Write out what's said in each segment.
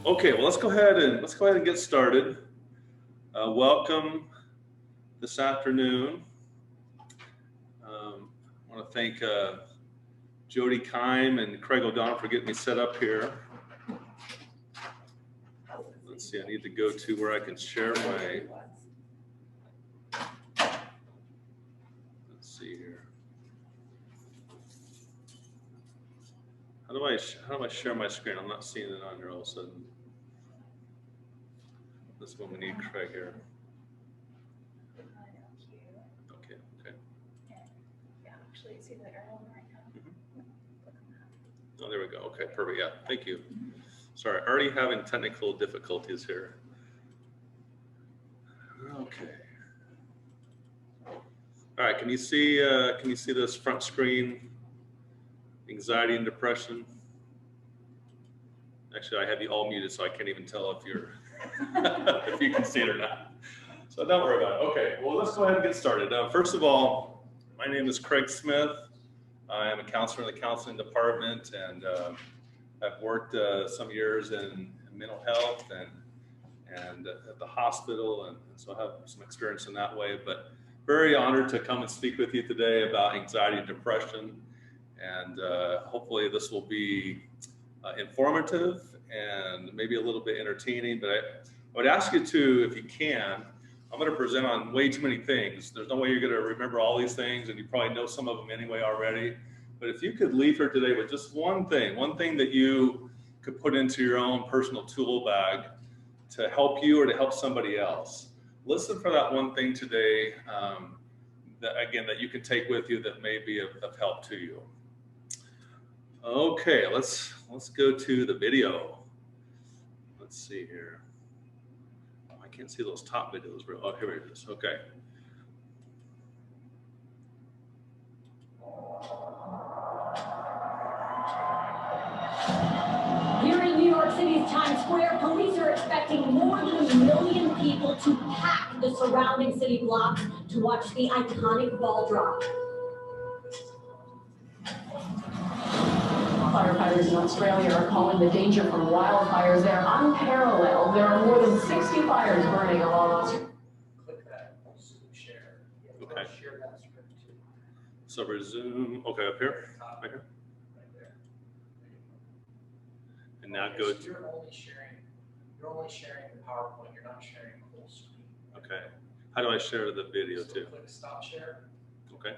Okay, well, let's go ahead and get started. Welcome this afternoon. I want to thank Jody Kime and Craig O'Donnell for getting me set up here. Let's see, I need to go to where I can share my. Let's see here. How do I share my screen? I'm not seeing it on here all of a sudden. This is when we need Craig here. Okay. Yeah, actually, see the arrow right now. Oh, there we go. Okay, perfect. Yeah, thank you. Sorry, already having technical difficulties here. Okay. All right, can you see this front screen? Anxiety and depression. Actually, I have you all muted, so I can't even tell if you're if you can see it or not. So don't worry about it. Okay, well, let's go ahead and get started. First of all, my name is Craig Smith. I am a counselor in the counseling department, and I've worked some years in mental health and at the hospital, and so I have some experience in that way. But very honored to come and speak with you today about anxiety and depression. And hopefully this will be informative and maybe a little bit entertaining, but I would ask you to, if you can, I'm going to present on way too many things. There's no way you're going to remember all these things, and you probably know some of them anyway already. But if you could leave here today with just one thing that you could put into your own personal tool bag to help you or to help somebody else. Listen for that one thing today that you can take with you that may be of help to you. Okay, let's go to the video. Let's see here. Oh, I can't see those top videos. Oh, here it is. Okay. Here in New York City's Times Square, police are expecting more than 1 million people to pack the surrounding city blocks to watch the iconic ball drop. Firefighters in Australia are calling the danger from wildfires there unparalleled. There are more than 60 fires burning along Australia. Click that Zoom share. Okay. Share that script too. So resume. Okay, up here. Right here. Right there. And now Okay, go. so you're only sharing the PowerPoint. You're not sharing the full screen. Okay. How do I share the video So too? click stop share. Okay.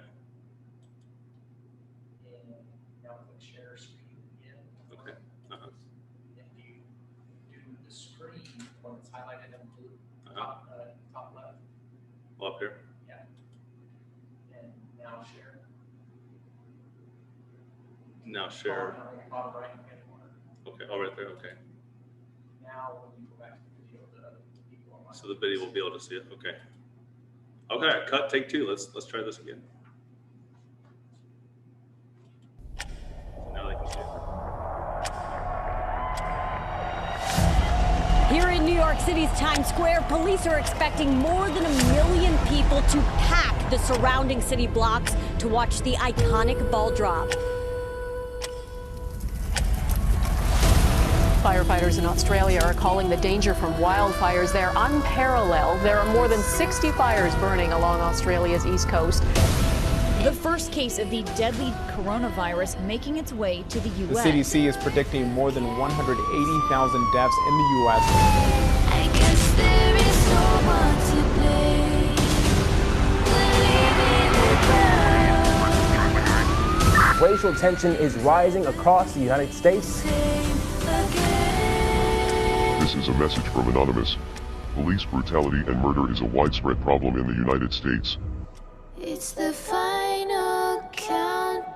And now click share screen again. Okay. Uh-huh. And you do the screen when it's highlighted in blue, Uh-huh. top left. Well, up here. Yeah. And now share. Now share. Bottom right hand corner. Okay. Oh, right there. Okay. Now when you go back to the video, the people online. So the video will be able to see it. Okay. Okay. Cut. Take two. Let's try this again. So now they can see it. Here in New York City's Times Square, police are expecting more than 1 million people to pack the surrounding city blocks to watch the iconic ball drop. Firefighters in Australia are calling the danger from wildfires there unparalleled. There are more than 60 fires burning along Australia's east coast. The first case of the deadly coronavirus making its way to the U.S. The CDC is predicting more than 180,000 deaths in the U.S. I guess there is no one to blame. Racial tension is rising across the United States. This is a message from Anonymous. Police brutality and murder is a widespread problem in the United States. It's the final countdown.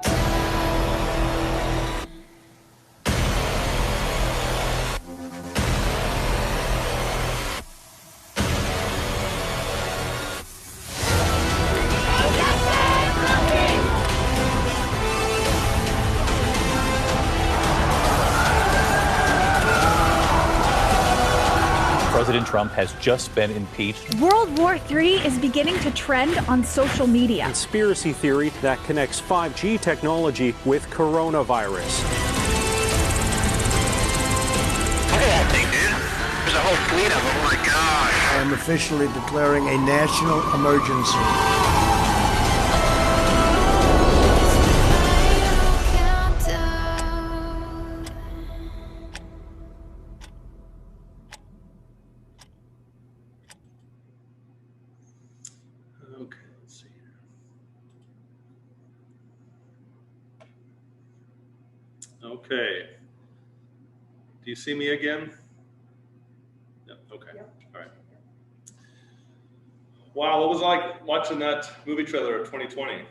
President Trump has just been impeached. World War III is beginning to trend on social media. Conspiracy theory that connects 5G technology with coronavirus. All things Cleanup, oh my gosh. I am officially declaring a national emergency. Okay, let's see here. Okay. Do you see me again? Yeah, okay. All right. Wow, what was it like watching that movie trailer of 2020?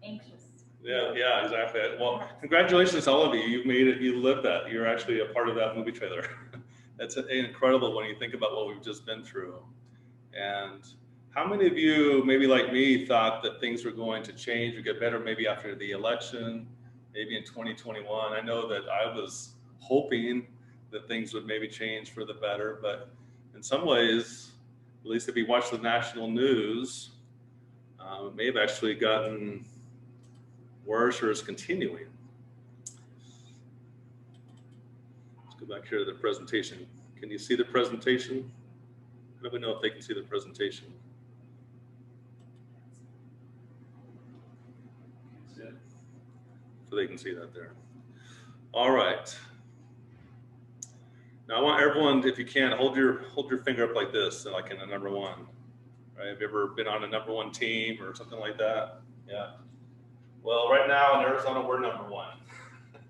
Anxious. Yeah, exactly. Well, congratulations to all of you. You made it, you lived that. You're actually a part of that movie trailer. That's incredible when you think about what we've just been through. And how many of you, maybe like me, thought that things were going to change or get better maybe after the election, maybe in 2021? I know that I was hoping that things would maybe change for the better, but in some ways, at least if you watch the national news, it may have actually gotten worse or is continuing. Let's go back here to the presentation. Can you see the presentation? How do we know if they can see the presentation? So they can see that there. All right. Now I want everyone, if you can, hold your finger up like this, like in a number one. Right? Have you ever been on a number one team or something like that? Yeah. Well, right now in Arizona, we're number one.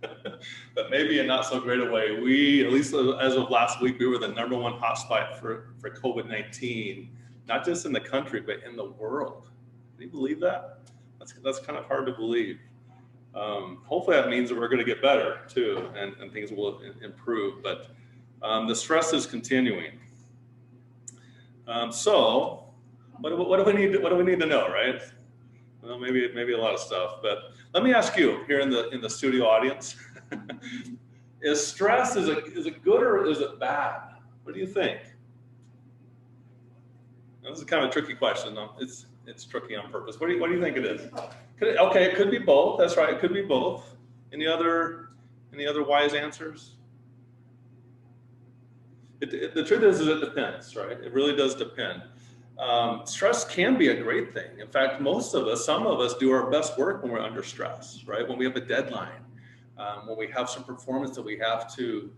But maybe in not so great a way. We, at least as of last week, we were the number one hotspot for COVID-19, not just in the country, but in the world. Can you believe that? That's kind of hard to believe. Hopefully that means that we're going to get better too, and things will improve. But the stress is continuing. So what do we need to know, right? Well, maybe a lot of stuff, but let me ask you here in the studio audience: is stress is it good or is it bad? What do you think? Now, this is kind of a tricky question. It's tricky on purpose. What do you think it is? Okay, it could be both. That's right. It could be both. Any other wise answers? The truth is it depends, right? It really does depend. Stress can be a great thing. In fact, some of us do our best work when we're under stress, right? When we have a deadline, when we have some performance that we have to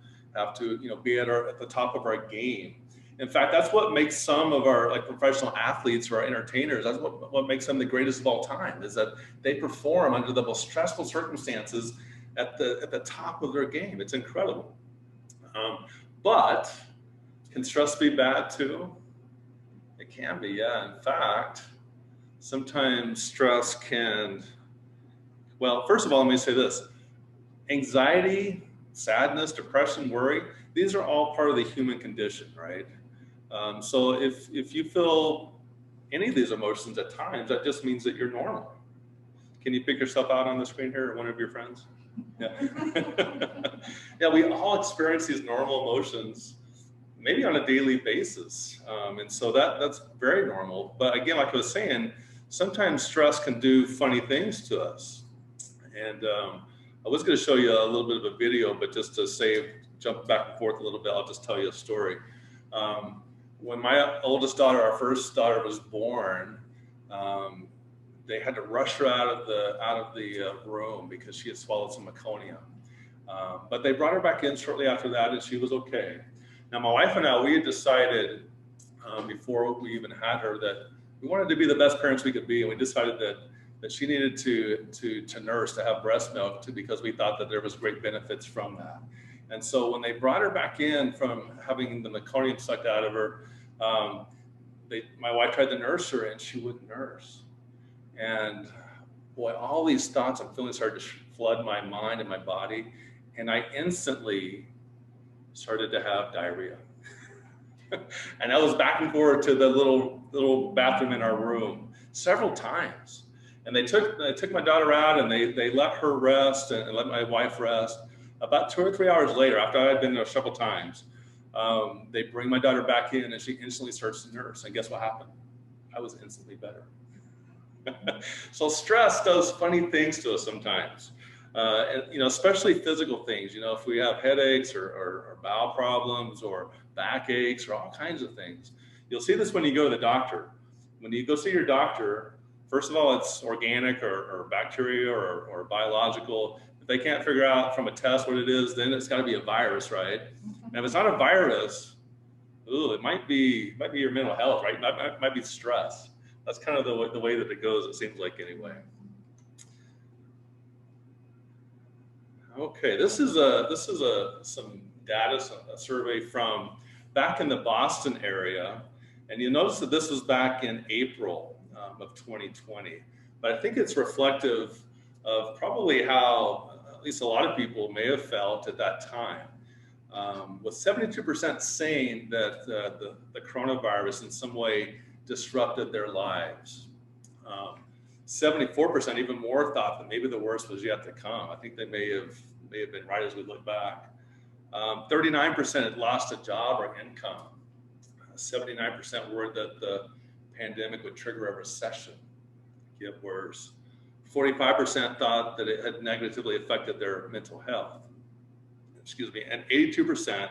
be at the top of our game. In fact, that's what makes some of our professional athletes or our entertainers, that's what makes them the greatest of all time, is that they perform under the most stressful circumstances at the top of their game. It's incredible. But can stress be bad too? It can be, yeah. In fact, sometimes stress first of all, let me say this. Anxiety, sadness, depression, worry, these are all part of the human condition, right? So if you feel any of these emotions at times, that just means that you're normal. Can you pick yourself out on the screen here, or one of your friends? Yeah. Yeah, we all experience these normal emotions, maybe on a daily basis. And so that's very normal. But again, like I was saying, sometimes stress can do funny things to us. And I was going to show you a little bit of a video, but just to jump back and forth a little bit, I'll just tell you a story. When my oldest daughter, our first daughter, was born, they had to rush her out of the room because she had swallowed some meconium. But they brought her back in shortly after that, and she was okay. Now, my wife and I, we had decided before we even had her that we wanted to be the best parents we could be, and we decided that she needed to nurse, to have breast milk, because we thought that there was great benefits from that. And so when they brought her back in from having the meconium sucked out of her, my wife tried to nurse her, and she wouldn't nurse. And boy, all these thoughts and feelings started to flood my mind and my body, and I instantly started to have diarrhea. And I was back and forth to the little bathroom in our room several times. And they took my daughter out, and they let her rest and let my wife rest. About 2 or 3 hours later, after I had been there several times, they bring my daughter back in, and she instantly starts to nurse. And guess what happened? I was instantly better. So stress does funny things to us sometimes. And especially physical things. If we have headaches or bowel problems or back aches, or all kinds of things. You'll see this when you go to the doctor. When you go see your doctor, first of all, it's organic or bacteria or biological. If they can't figure out from a test what it is, then it's got to be a virus, right? And if it's not a virus, it might be your mental health, right? It might be stress. That's kind of the way that it goes, it seems like, anyway. Okay, this is some data, a survey from back in the Boston area, and you notice that this was back in April of 2020. But I think it's reflective of probably how at least a lot of people may have felt at that time. With 72% saying that the coronavirus in some way disrupted their lives. 74%, even more, thought that maybe the worst was yet to come. I think they may have been right as we look back. 39% had lost a job or income. 79% worried that the pandemic would trigger a recession, get worse. 45% thought that it had negatively affected their mental health. And 82%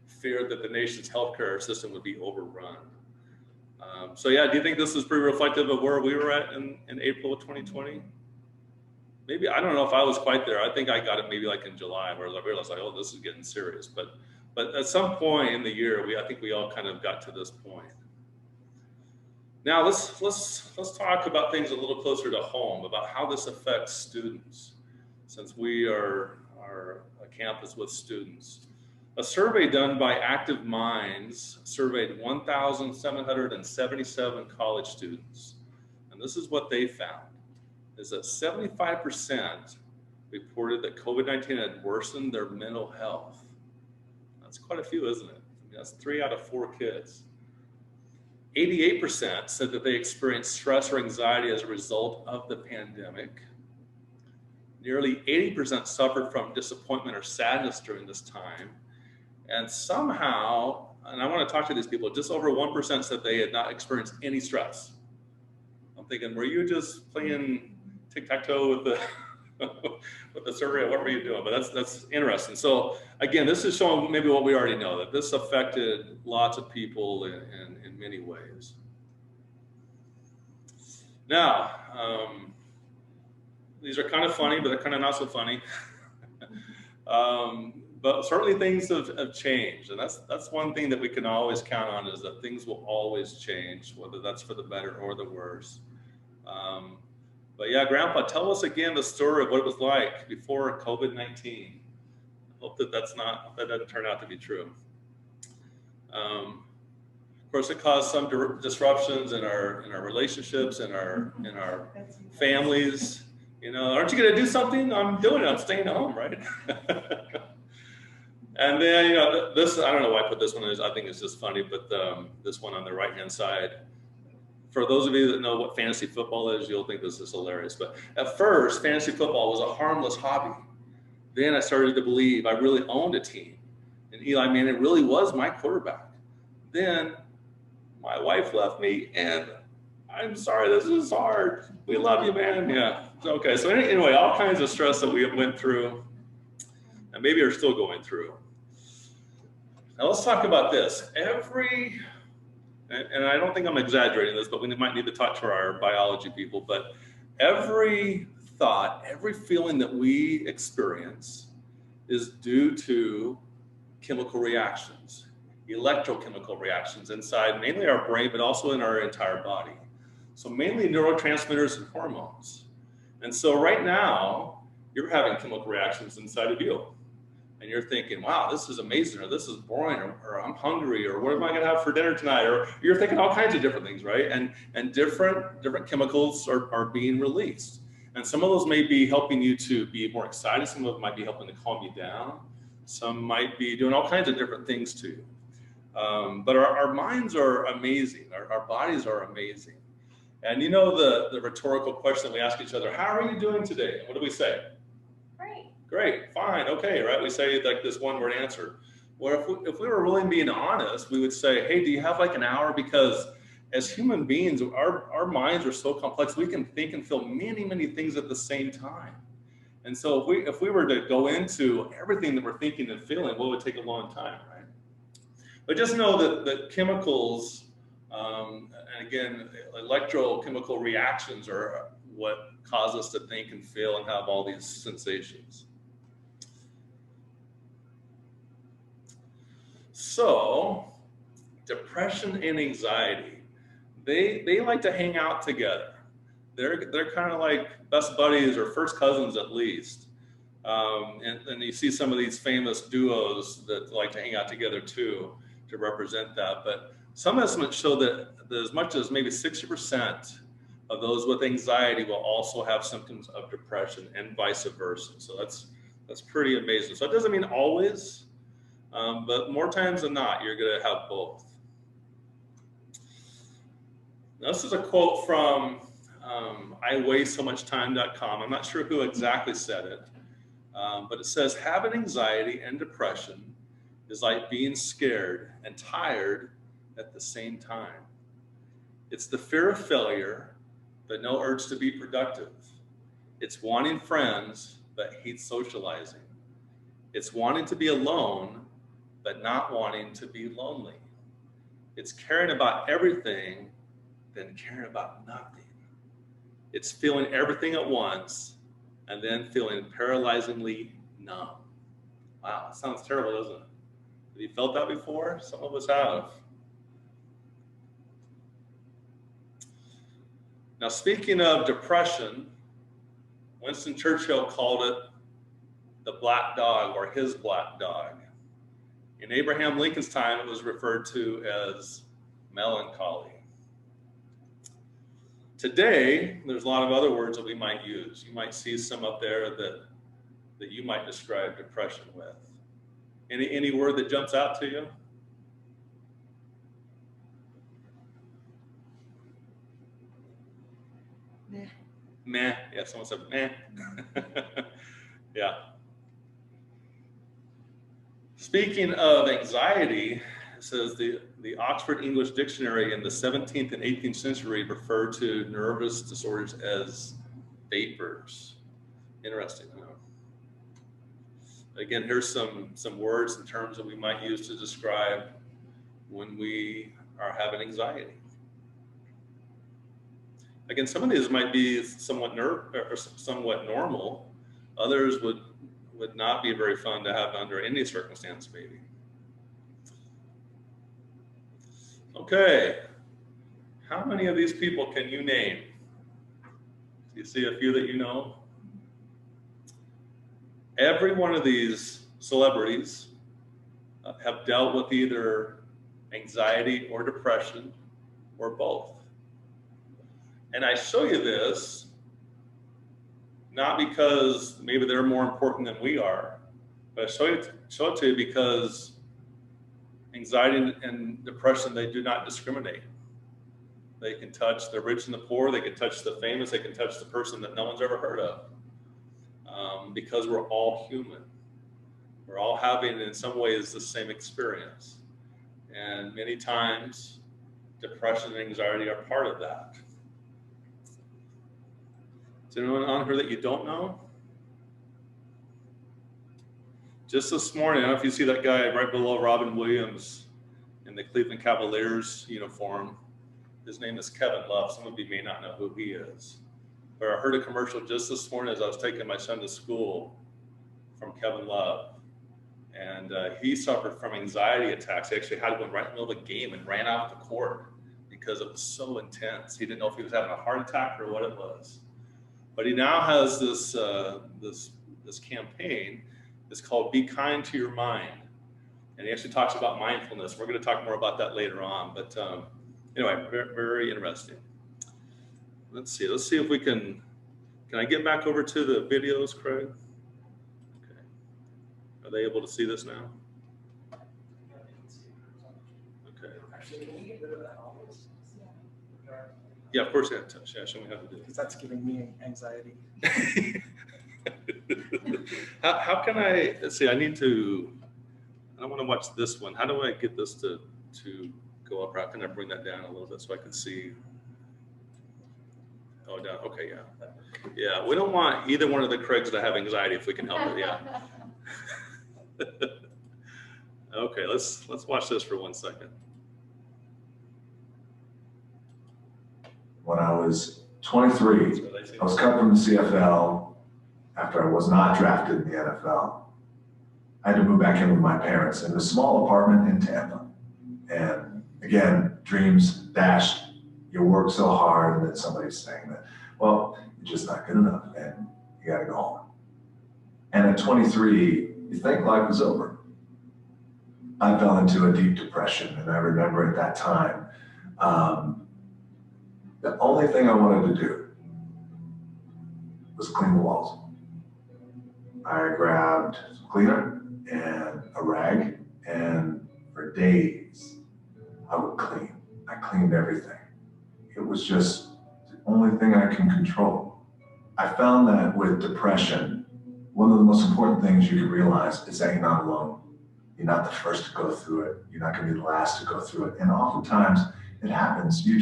feared that the nation's healthcare system would be overrun. So yeah, do you think this is pretty reflective of where we were at in April of 2020? Maybe, I don't know if I was quite there. I think I got it maybe like in July, where I realized like, oh, this is getting serious. But at some point in the year, I think we all kind of got to this point. Now let's talk about things a little closer to home, about how this affects students, since we are a campus with students. A survey done by Active Minds surveyed 1,777 college students. And this is what they found, is that 75% reported that COVID-19 had worsened their mental health. That's quite a few, isn't it? I mean, that's 3 out of 4 kids. 88% said that they experienced stress or anxiety as a result of the pandemic. Nearly 80% suffered from disappointment or sadness during this time. And somehow, and I want to talk to these people, just over 1% said they had not experienced any stress. I'm thinking, were you just playing tic-tac-toe with the survey? What were you doing? But that's interesting. So again, this is showing maybe what we already know, that this affected lots of people in many ways. Now, these are kind of funny, but they're kind of not so funny. But certainly things have changed, and that's one thing that we can always count on, is that things will always change, whether that's for the better or the worse. But yeah, Grandpa, tell us again the story of what it was like before COVID-19. I hope that doesn't turn out to be true. Of course, it caused some disruptions in our relationships, in our families. You know, aren't you going to do something? I'm doing it. I'm staying home, right? And then, you know, this, I don't know why I put this one in. I think it's just funny, but this one on the right-hand side, for those of you that know what fantasy football is, you'll think this is hilarious. But at first, fantasy football was a harmless hobby. Then I started to believe I really owned a team, and Eli Manning really was my quarterback. Then my wife left me, and I'm sorry, this is hard. We love you, man. Yeah. Okay. So anyway, all kinds of stress that we went through, and maybe are still going through. Now let's talk about this. And I don't think I'm exaggerating this, but we might need to talk to our biology people, but every thought, every feeling that we experience is due to chemical reactions, electrochemical reactions inside mainly our brain, but also in our entire body. So mainly neurotransmitters and hormones. And so right now, you're having chemical reactions inside of you. And you're thinking, wow, this is amazing, or this is boring, or I'm hungry, or what am I going to have for dinner tonight? Or you're thinking all kinds of different things, right? And different chemicals are being released. And some of those may be helping you to be more excited. Some of them might be helping to calm you down. Some might be doing all kinds of different things to you. But our minds are amazing. Our bodies are amazing. And you know the rhetorical question we ask each other, how are you doing today? And what do we say? Great, fine, okay, right? We say like this one-word answer. Well, if we were really being honest, we would say, hey, do you have like an hour? Because as human beings, our minds are so complex, we can think and feel many, many things at the same time. And so if we were to go into everything that we're thinking and feeling, well, it would take a long time, right? But just know that chemicals, and again, electrochemical reactions are what cause us to think and feel and have all these sensations. So, depression and anxiety, they like to hang out together. They're kind of like best buddies or first cousins at least. And you see some of these famous duos that like to hang out together too to represent that. But some estimates show that as much as maybe 60% of those with anxiety will also have symptoms of depression and vice versa. So that's pretty amazing. So it doesn't mean always, but more times than not, you're going to have both. Now, this is a quote from iwastesommuchtime.com. I'm not sure who exactly said it, but it says, having anxiety and depression is like being scared and tired at the same time. It's the fear of failure, but no urge to be productive. It's wanting friends, but hate socializing. It's wanting to be alone, but not wanting to be lonely. It's caring about everything, then caring about nothing. It's feeling everything at once, and then feeling paralyzingly numb. Wow, that sounds terrible, doesn't it? Have you felt that before? Some of us have. Now, speaking of depression, Winston Churchill called it the black dog or his black dog. In Abraham Lincoln's time, it was referred to as melancholy. Today, there's a lot of other words that we might use. You might see some up there that you might describe depression with. Any word that jumps out to you? Meh. Meh. Yeah, someone said meh. Yeah. Speaking of anxiety, it says the Oxford English Dictionary in the 17th and 18th century referred to nervous disorders as vapors. Interesting, huh? Again, here's some words and terms that we might use to describe when we are having anxiety. Again, some of these might be somewhat normal. Others would not be very fun to have under any circumstance, maybe. Okay, how many of these people can you name? Do you see a few that you know? Every one of these celebrities have dealt with either anxiety or depression or both. And I show you this not because maybe they're more important than we are, but I show it to you because anxiety and depression, they do not discriminate. They can touch the rich and the poor, they can touch the famous, they can touch the person that no one's ever heard of. Because we're all human. We're all having, in some ways, the same experience. And many times, depression and anxiety are part of that. Is there anyone on here that you don't know? Just this morning, I don't know if you see that guy right below Robin Williams in the Cleveland Cavaliers uniform. His name is Kevin Love. Some of you may not know who he is. But I heard a commercial just this morning as I was taking my son to school from Kevin Love. And he suffered from anxiety attacks. He actually had one right in the middle of a game and ran out of the court because it was so intense. He didn't know if he was having a heart attack or what it was. But he now has this campaign. It's called Be Kind to Your Mind. And he actually talks about mindfulness. We're going to talk more about that later on. But anyway, very, very interesting. Let's see if we can I get back over to the videos, Craig? Okay. Are they able to see this now? Okay. Actually, can we get rid of that always? Yeah, of course I have to. Yeah, show me how to do it. Because that's giving me anxiety. How can I, let's see, I don't want to watch this one. How do I get this to go up? How can I bring that down a little bit so I can see? Oh, down. Okay, yeah. Yeah, we don't want either one of the Craigs to have anxiety if we can help it, yeah. Okay, let's watch this for 1 second. When I was 23, I was cut from the CFL after I was not drafted in the NFL. I had to move back in with my parents in a small apartment in Tampa. And again, dreams dashed. You work so hard, and then somebody's saying that, well, you're just not good enough, and you gotta go home. And at 23, you think life is over. I fell into a deep depression, and I remember at that time, the only thing I wanted to do was clean the walls. I grabbed some cleaner and a rag, and for days, I would clean. I cleaned everything. It was just the only thing I can control. I found that with depression, one of the most important things you can realize is that you're not alone. You're not the first to go through it. You're not going to be the last to go through it. And oftentimes it happens. You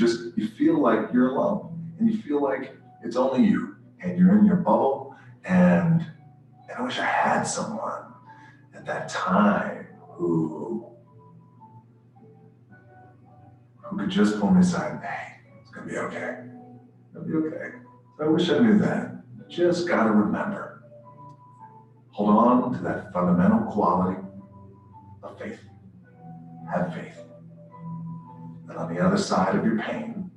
feel like you're alone, and you feel like it's only you, and you're in your bubble. And I wish I had someone at that time who could just pull me aside and, hey, it's going to be okay. It'll be okay. I wish I knew that. Just got to remember, hold on to that fundamental quality of faith. Have faith. And on the other side of your pain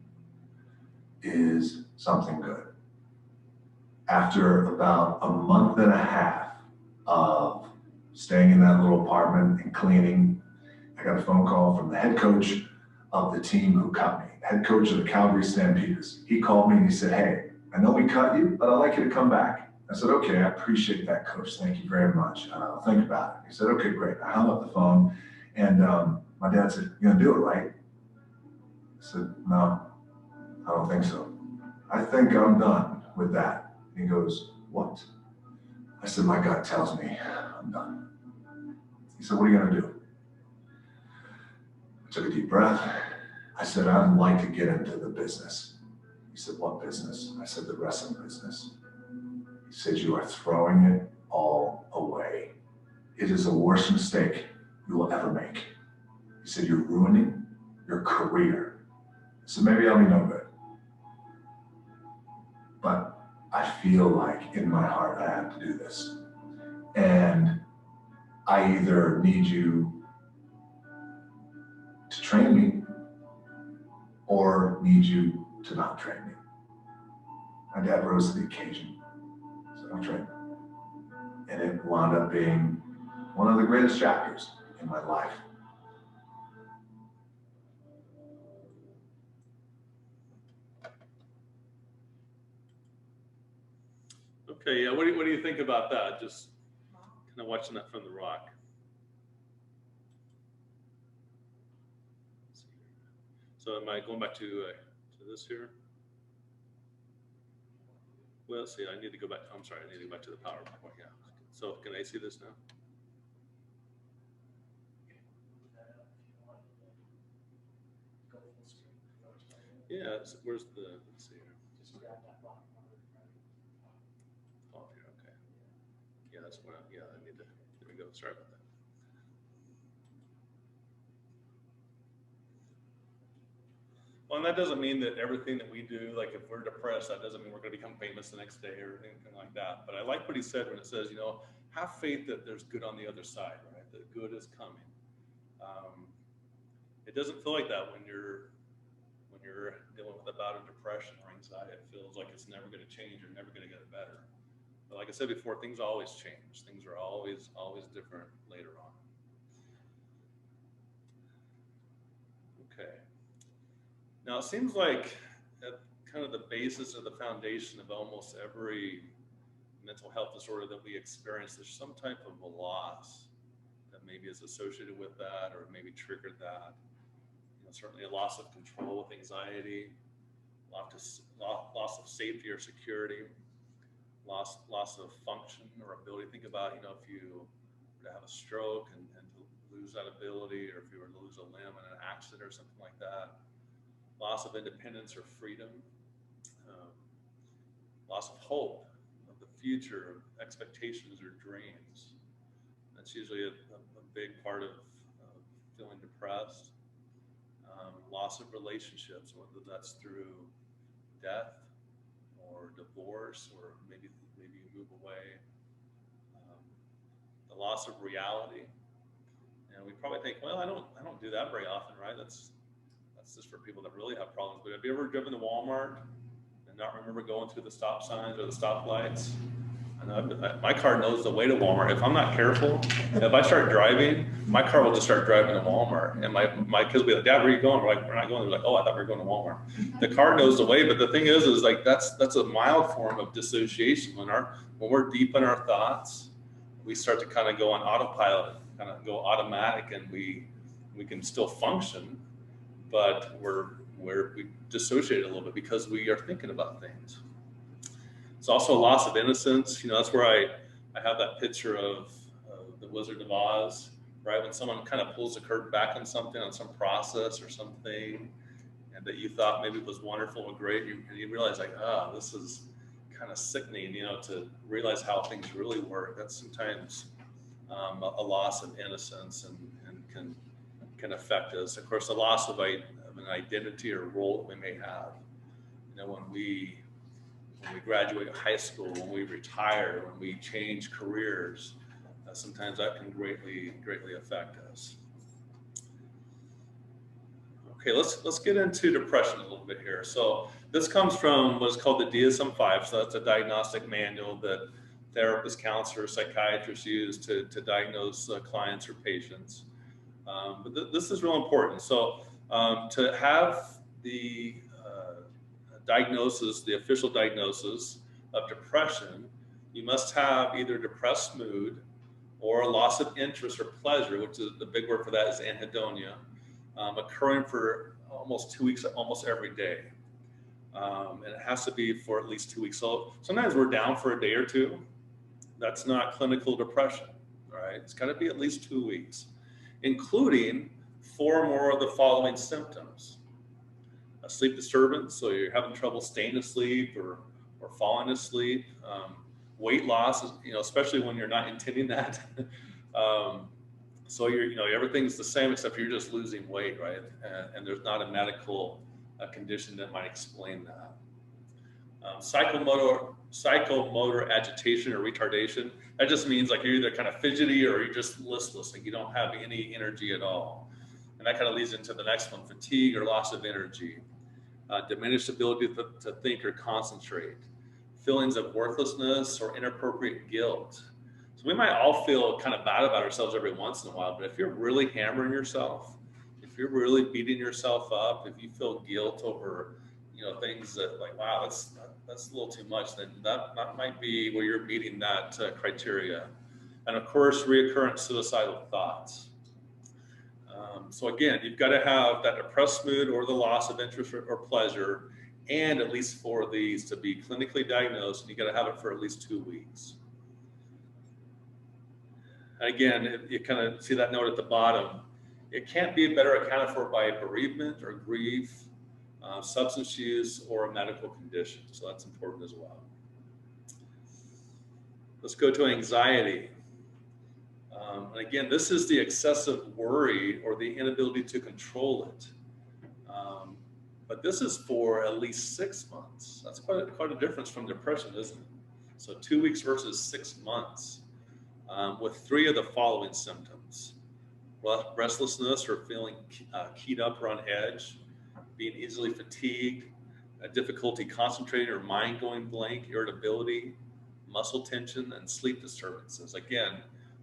is something good. After about a month and a half of staying in that little apartment and cleaning, I got a phone call from the head coach of the team who cut me, head coach of the Calgary Stampeders. He called me and he said, hey, I know we cut you, but I'd like you to come back. I said, okay, I appreciate that, coach. Thank you very much. I'll think about it. He said, okay, great. I hung up the phone, and my dad said, you're gonna do it, right? I said, no, I don't think so. I think I'm done with that. And he goes, what? I said, my gut tells me I'm done. He said, what are you gonna do? I took a deep breath. I said, I'd like to get into the business. He said, what business? I said, the wrestling business. He said, you are throwing it all away. It is the worst mistake you will ever make. He said, you're ruining your career. So maybe I'll be no good. But I feel like in my heart I have to do this. And I either need you to train me or need you to not train me. My dad rose to the occasion. So I'll train. And it wound up being one of the greatest chapters in my life. Okay, yeah, what do you think about that? Just kind of watching that from the rock. So am I going back to this here? Well, let's see, I need to go back. I'm sorry, I need to go back to the PowerPoint. Yeah. So can I see this now? Yeah, where's the, let's see here. Oh, here, okay. Yeah, that's what I need to, there we go. Sorry about that. Well, and that doesn't mean that everything that we do, like if we're depressed, that doesn't mean we're going to become famous the next day or anything like that. But I like what he said when it says, have faith that there's good on the other side, right? That good is coming. It doesn't feel like that when you're dealing with a bout of depression or anxiety. It feels like it's never going to change or never going to get better. But like I said before, things always change. Things are always different later on. Okay. Now, it seems like at kind of the basis of the foundation of almost every mental health disorder that we experience, there's some type of a loss that maybe is associated with that or maybe triggered that. Certainly a loss of control with anxiety, loss of safety or security, loss of function or ability. Think about, if you were to have a stroke and to lose that ability, or if you were to lose a limb in an accident or something like that. Loss of independence or freedom, loss of hope of the future, expectations or dreams. That's usually a big part of feeling depressed, loss of relationships, whether that's through death or divorce, or maybe you move away, the loss of reality. And we probably think, well, I don't do that very often, right? That's just for people that really have problems. But have you ever driven to Walmart and not remember going through the stop signs or the stoplights? I know my car knows the way to Walmart. If I'm not careful, if I start driving, my car will just start driving to Walmart. And my kids will be like, Dad, where are you going? We're like, we're not going. They're like, oh, I thought we were going to Walmart. The car knows the way, but the thing is like that's a mild form of dissociation. When we're deep in our thoughts, we start to kind of go on autopilot, kind of go automatic, and we can still function, but we dissociate a little bit because we are thinking about things. It's also a loss of innocence. That's where I have that picture of the Wizard of Oz, right? When someone kind of pulls the curtain back on something, on some process or something, and that you thought maybe was wonderful or great, and you realize like, this is kind of sickening, to realize how things really work. That's sometimes a loss of innocence and can affect us. Of course, the loss of an identity or role that we may have. When we graduate high school, when we retire, when we change careers, sometimes that can greatly affect us. Okay, let's get into depression a little bit here. So this comes from what's called the DSM-5. So that's a diagnostic manual that therapists, counselors, psychiatrists use to diagnose clients or patients. But this is real important. So to have the diagnosis, the official diagnosis of depression, you must have either depressed mood or a loss of interest or pleasure, which is the big word for that is anhedonia, occurring for almost 2 weeks, almost every day. And it has to be for at least 2 weeks. So sometimes we're down for a day or two. That's not clinical depression, right? It's got to be at least 2 weeks, including 4 or more of the following symptoms. A sleep disturbance, so you're having trouble staying asleep or falling asleep. Weight loss, especially when you're not intending that. So everything's the same except you're just losing weight, right? And there's not a medical condition that might explain that. Psychomotor agitation or retardation. That just means like you're either kind of fidgety or you're just listless, like you don't have any energy at all. And that kind of leads into the next one: fatigue or loss of energy, diminished ability to think or concentrate, feelings of worthlessness or inappropriate guilt. So we might all feel kind of bad about ourselves every once in a while, but if you're really hammering yourself, if you're really beating yourself up, if you feel guilt over, things that like, wow, that's a little too much, then that might be where you're meeting that criteria. And of course, recurrent suicidal thoughts. So again, you've got to have that depressed mood or the loss of interest or pleasure, and at least 4 of these to be clinically diagnosed, and you got to have it for at least 2 weeks. And again, you kind of see that note at the bottom. It can't be better accounted for by bereavement or grief, substance use, or a medical condition. So that's important as well. Let's go to anxiety. And again, this is the excessive worry or the inability to control it. But this is for at least 6 months. That's quite a difference from depression, isn't it? So 2 weeks versus 6 months, with 3 of the following symptoms: restlessness or feeling keyed up or on edge, being easily fatigued, difficulty concentrating or mind going blank, irritability, muscle tension, and sleep disturbances. Again,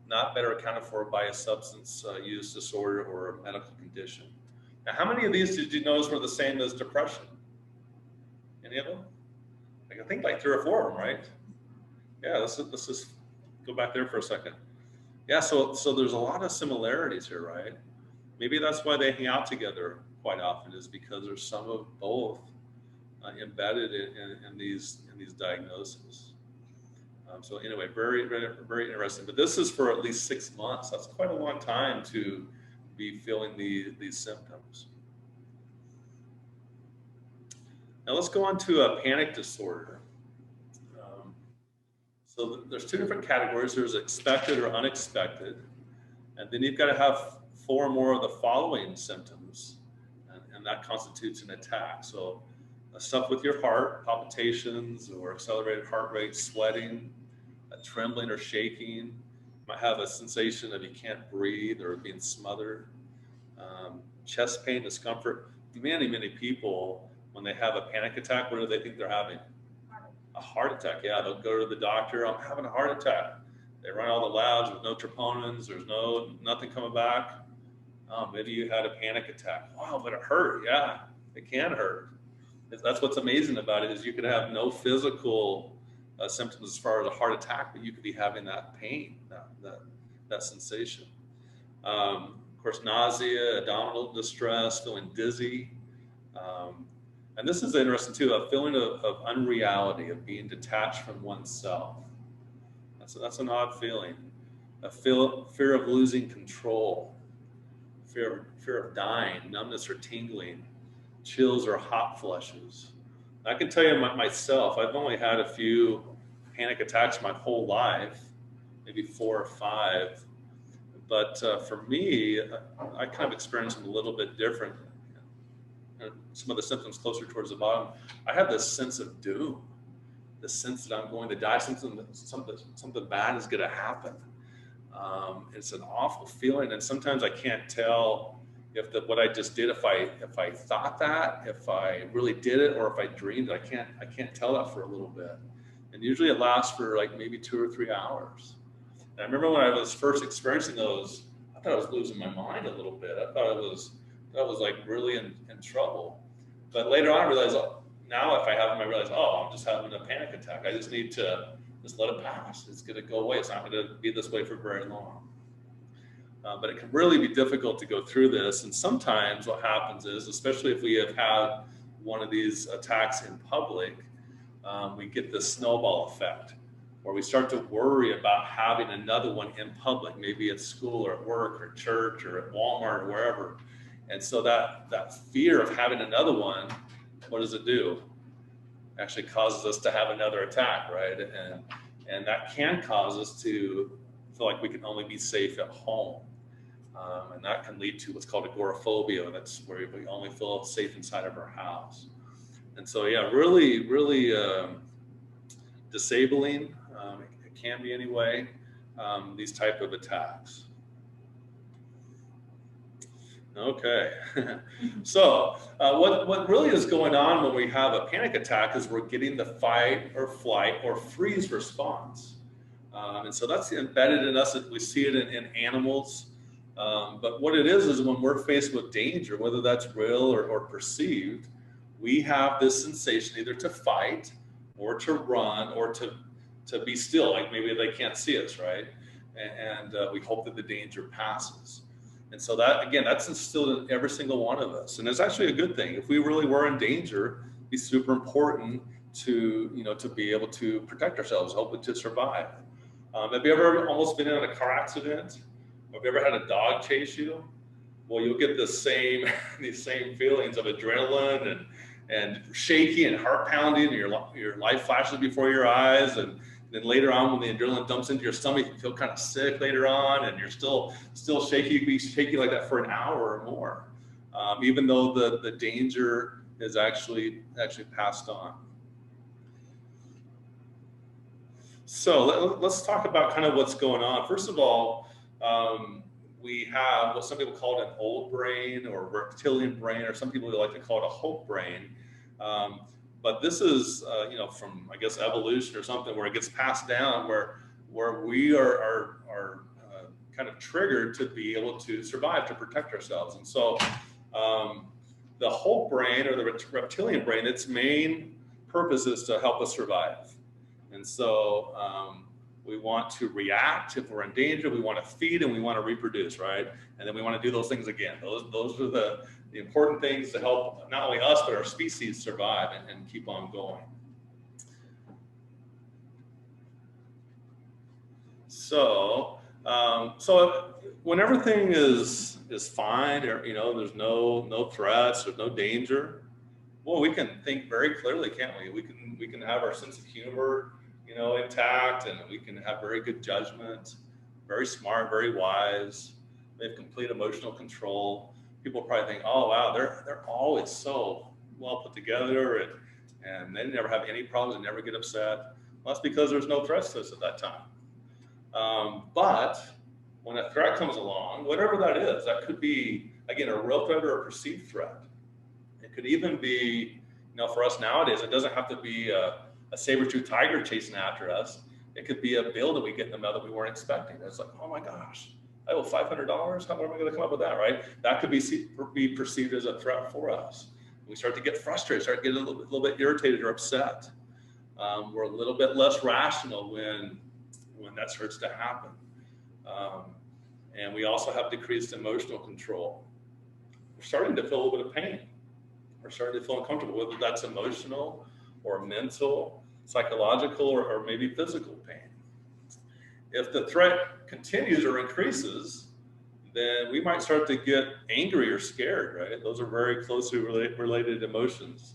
not better accounted for by a substance use disorder or a medical condition. Now, how many of these did you notice were the same as depression? Any of them? I think like 3 or 4 of them, right? Yeah, let's just go back there for a second. Yeah, so there's a lot of similarities here, right? Maybe that's why they hang out together quite often, is because there's some of both embedded in these diagnoses. So anyway, very, very, very interesting. But this is for at least 6 months. That's quite a long time to be feeling these symptoms. Now let's go on to a panic disorder. So there's 2 different categories. There's expected or unexpected. And then you've got to have 4 or more of the following symptoms, and that constitutes an attack. So stuff with your heart, palpitations or accelerated heart rate, sweating, trembling or shaking. You might have a sensation of you can't breathe or being smothered, chest pain, discomfort. Many people, when they have a panic attack, what do they think they're having? A heart attack. Yeah, they'll go to the doctor. I'm having a heart attack. They run all the labs with no troponins. There's nothing coming back. Maybe you had a panic attack. Wow, but it hurt. Yeah, it can hurt. That's what's amazing about it, is you could have no physical symptoms as far as a heart attack, but you could be having that pain, that sensation. Of course, nausea, abdominal distress, feeling dizzy. And this is interesting too, a feeling of unreality, of being detached from oneself. That's an odd feeling. A fear of losing control, fear of dying, numbness or tingling, chills or hot flushes. I can tell you myself, I've only had a few panic attacks my whole life, maybe 4 or 5. But for me, I kind of experienced them a little bit different. Some of the symptoms closer towards the bottom. I had this sense of doom, the sense that I'm going to die, something bad is going to happen. It's an awful feeling, and sometimes I can't tell if what I just did, if I thought that, if I really did it, or if I dreamed it. I can't tell that for a little bit, and usually it lasts for like maybe 2 or 3 hours. And I remember when I was first experiencing those, I thought I was losing my mind a little bit. I thought I was like really in trouble. But later on I realized, now if I have them, I realize, I'm just having a panic attack. I just need to just let it pass. It's going to go away. It's not going to be this way for very long. But it can really be difficult to go through this. And sometimes what happens is, especially if we have had one of these attacks in public, we get this snowball effect, where we start to worry about having another one in public, maybe at school or at work or church or at Walmart or wherever. And so that fear of having another one, what does it do? It actually causes us to have another attack, right? And that can cause us to feel like we can only be safe at home. And that can lead to what's called agoraphobia. That's where we only feel safe inside of our house. And so, yeah, really, really disabling. It can be anyway, these type of attacks. Okay, so what really is going on when we have a panic attack is we're getting the fight or flight or freeze response. And so that's embedded in us. We see it in animals. But what it is when we're faced with danger, whether that's real or perceived, we have this sensation either to fight or to run or to be still, like maybe they can't see us, right? And we hope that the danger passes. And so that, again, that's instilled in every single one of us. And it's actually a good thing. If we really were in danger, it'd be super important to be able to protect ourselves, hopefully to survive. Have you ever almost been in a car accident? Have you ever had a dog chase you? Well, you'll get these same feelings of adrenaline and shaky and heart pounding, and your life flashes before your eyes, and then later on, when the adrenaline dumps into your stomach, you feel kind of sick later on, and you're still shaky. You can be shaky like that for an hour or more, even though the danger is actually passed on. So let's talk about kind of what's going on. First of all, we have what some people call an old brain or reptilian brain, or some people like to call it a hope brain. But this is, from, I guess, evolution or something, where it gets passed down, where we are kind of triggered to be able to survive, to protect ourselves. And so the hope brain, or the reptilian brain, its main purpose is to help us survive. And so we want to react if we're in danger, we want to feed, and we want to reproduce, right? And then we want to do those things again. Those are the important things to help not only us, but our species survive and keep on going. So when everything is fine, or there's no threats, there's no danger, well, we can think very clearly, can't we? We can have our sense of humor, intact, and we can have very good judgment, very smart, very wise. they have complete emotional control. People probably think, oh wow, they're always so well put together and they never have any problems and never get upset. Well, that's because there's no threats to us at that time. But when a threat comes along, whatever that is, that could be, again, a real threat or a perceived threat. It could even be, for us nowadays, it doesn't have to be a saber-toothed tiger chasing after us. It could be a bill that we get in the mail that we weren't expecting. It's like, oh my gosh, I owe $500. How am I going to come up with that, right? That could be perceived as a threat for us. We start to get frustrated, start getting a little bit irritated or upset. We're a little bit less rational when that starts to happen. And we also have decreased emotional control. We're starting to feel a little bit of pain. We're starting to feel uncomfortable, whether that's emotional or mental, psychological, or maybe physical pain. If the threat continues or increases, then we might start to get angry or scared, right? Those are very closely related emotions.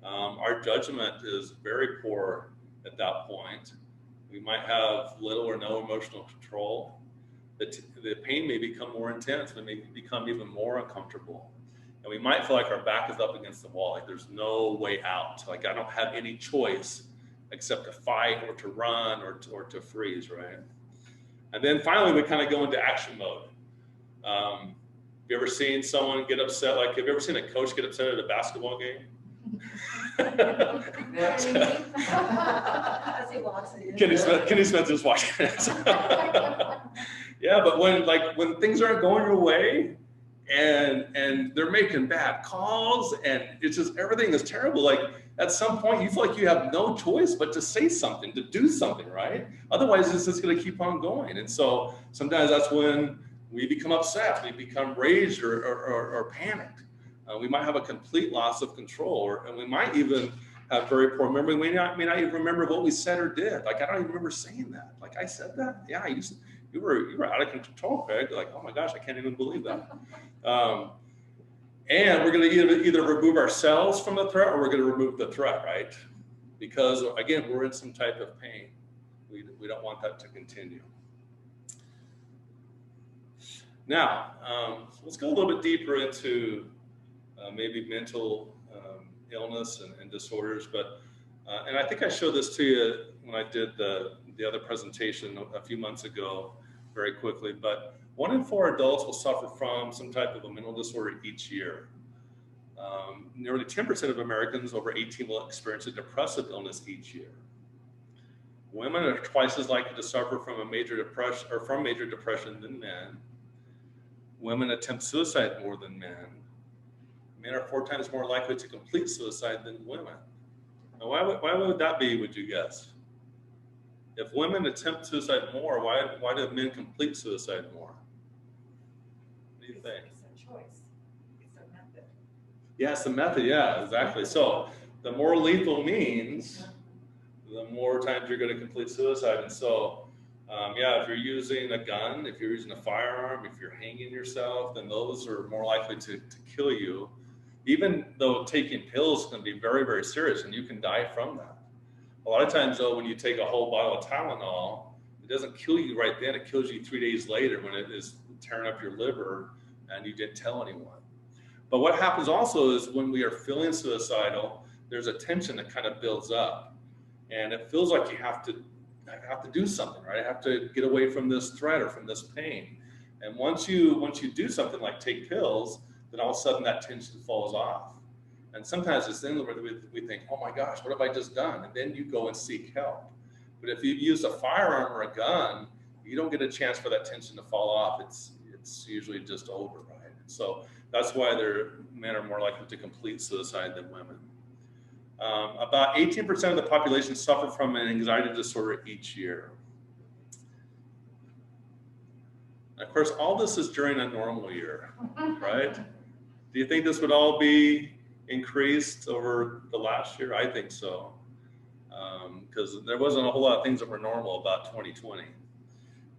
Our judgment is very poor at that point. We might have little or no emotional control. The pain may become more intense, and it may become even more uncomfortable. And we might feel like our back is up against the wall, like there's no way out. Like I don't have any choice except to fight or to run or to freeze, right? And then finally, we kind of go into action mode. Have you ever seen someone get upset? Like, have you ever seen a coach get upset at a basketball game? Kenny Smith is watching it. Yeah, but when things aren't going your way and they're making bad calls and it's just everything is terrible, like at some point you feel like you have no choice but to say something, to do something, right? Otherwise it's just going to keep on going. And so sometimes that's when we become upset, we become raged or panicked. We might have a complete loss of control, and we might even have very poor memory. We may not even remember what we said or did. Like, I don't even remember saying that. Like, I said that? Yeah, you were out of control, Craig. Like, oh my gosh, I can't even believe that. And we're going to either remove ourselves from the threat or we're going to remove the threat, right? Because, again, we're in some type of pain. We don't want that to continue. Now, let's go a little bit deeper into maybe mental illness and disorders, but and I think I showed this to you when I did the other presentation a few months ago, very quickly. But 1 in 4 adults will suffer from some type of a mental disorder each year. Nearly 10% of Americans over 18 will experience a depressive illness each year. Women are twice as likely to suffer from major depression than men. Women attempt suicide more than men. Men are 4 times more likely to complete suicide than women. Now, why would that be, would you guess? If women attempt suicide more, why do men complete suicide more? What do you think? It's a choice. It's a method. Yeah, it's the method. Yeah, exactly. So the more lethal means, the more times you're going to complete suicide. And so, if you're using a gun, if you're using a firearm, if you're hanging yourself, then those are more likely to kill you. Even though taking pills can be very, very serious and you can die from that. A lot of times though, when you take a whole bottle of Tylenol, it doesn't kill you right then, it kills you 3 days later when it is tearing up your liver and you didn't tell anyone. But what happens also is when we are feeling suicidal, there's a tension that kind of builds up and it feels like you have to do something, right? I have to get away from this threat or from this pain. And once you do something like take pills, then all of a sudden that tension falls off. And sometimes it's then where we think, oh my gosh, what have I just done? And then you go and seek help. But if you use a firearm or a gun, you don't get a chance for that tension to fall off. It's usually just over, right? And so that's why men are more likely to complete suicide than women. About 18% of the population suffer from an anxiety disorder each year. Of course, all this is during a normal year, right? Do you think this would all be increased over the last year? I think so, because there wasn't a whole lot of things that were normal about 2020,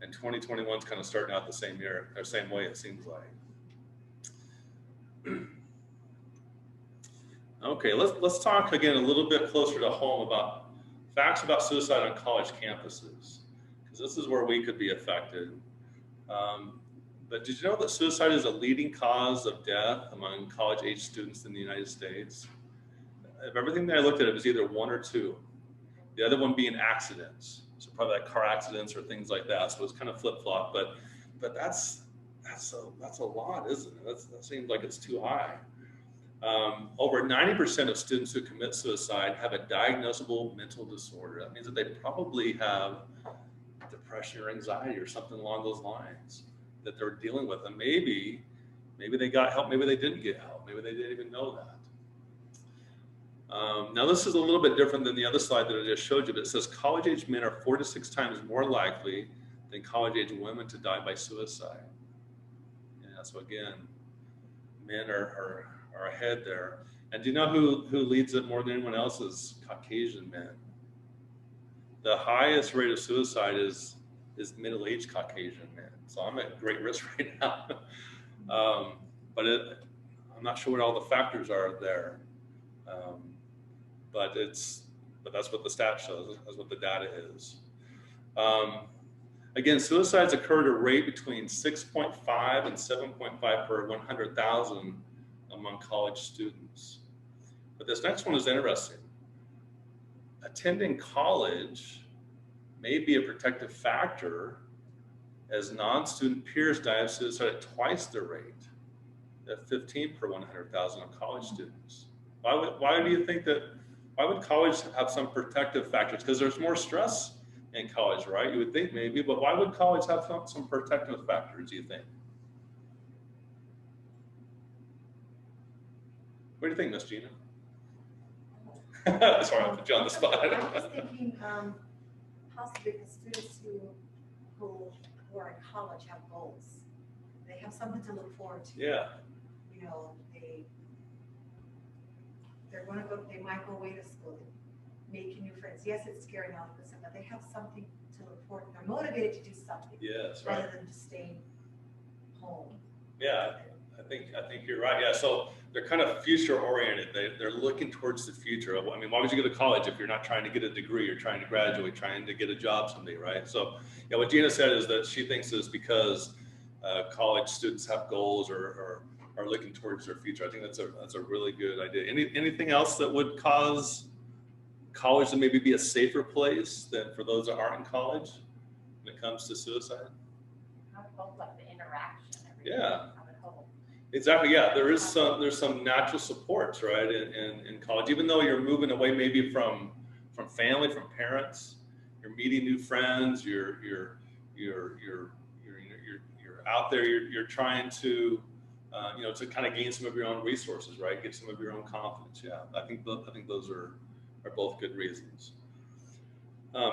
and 2021 is kind of starting out the same year, or same way it seems like. Okay, let's talk again a little bit closer to home about facts about suicide on college campuses, because this is where we could be affected. But did you know that suicide is a leading cause of death among college-age students in the United States? Of everything that I looked at, it was either one or two. The other one being accidents. So probably like car accidents or things like that. So it's kind of flip-flop, but that's a lot, isn't it? That seems like it's too high. Over 90% of students who commit suicide have a diagnosable mental disorder. That means that they probably have depression or anxiety or something along those lines that they're dealing with. And maybe they got help, maybe they didn't get help, maybe they didn't even know that. Now this is a little bit different than the other slide that I just showed you, but it says college-age men are 4 to 6 times more likely than college-age women to die by suicide. Yeah, so again, men are ahead there. And do you know who leads it more than anyone else? Is Caucasian men. The highest rate of suicide is middle-aged Caucasian men. So I'm at great risk right now. But I'm not sure what all the factors are there. But that's what the stat shows. That's what the data is. Again, suicides occur at a rate between 6.5 and 7.5 per 100,000 among college students. But this next one is interesting. Attending college may be a protective factor as non-student peers die of suicide at twice the rate, at 15 per 100,000 of college students. Why do you think that? Why would college have some protective factors? Because there's more stress in college, right? You would think maybe, but why would college have some protective factors, do you think? What do you think, Miss Gina? Sorry, I put you on the spot. I was thinking possibly the students who are in college have goals. They have something to look forward to. Yeah. You know, they're going to go. They might go away to school, making new friends. Yes, it's scary now, but they have something to look forward to. They're motivated to do something. Yes, right. Rather than just staying home. Yeah, I think you're right. Yeah, so they're kind of future oriented. They're looking towards the future. I mean, why would you go to college if you're not trying to get a degree, you're trying to graduate, trying to get a job someday, right? So yeah, what Gina said is that she thinks is because college students have goals or are looking towards their future. I think that's a really good idea. Anything else that would cause college to maybe be a safer place than for those that aren't in college when it comes to suicide? I would hope like the interaction. Yeah. Exactly. Yeah, there's some natural supports, right, in college. Even though you're moving away, maybe from family, from parents, you're meeting new friends. You're out there. You're trying to to kind of gain some of your own resources, right? Get some of your own confidence. Yeah, I think those are both good reasons.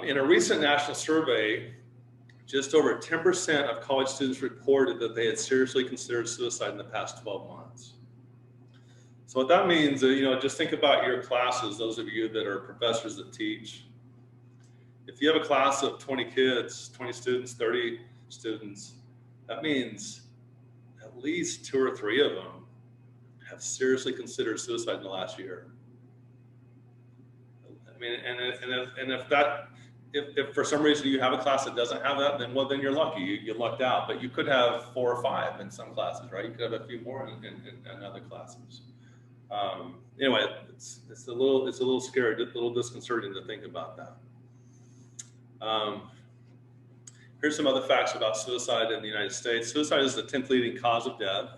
In a recent national survey, just over 10% of college students reported that they had seriously considered suicide in the past 12 months. So what that means, just think about your classes, those of you that are professors that teach. If you have a class of 20 kids, 20 students, 30 students, that means at least 2 or 3 of them have seriously considered suicide in the last year. I mean, and if for some reason you have a class that doesn't have that, then you're lucky. You lucked out. But you could have 4 or 5 in some classes, right? You could have a few more in other classes. Anyway, it's a little scary, a little disconcerting to think about that. Here's some other facts about suicide in the United States. Suicide is the 10th leading cause of death.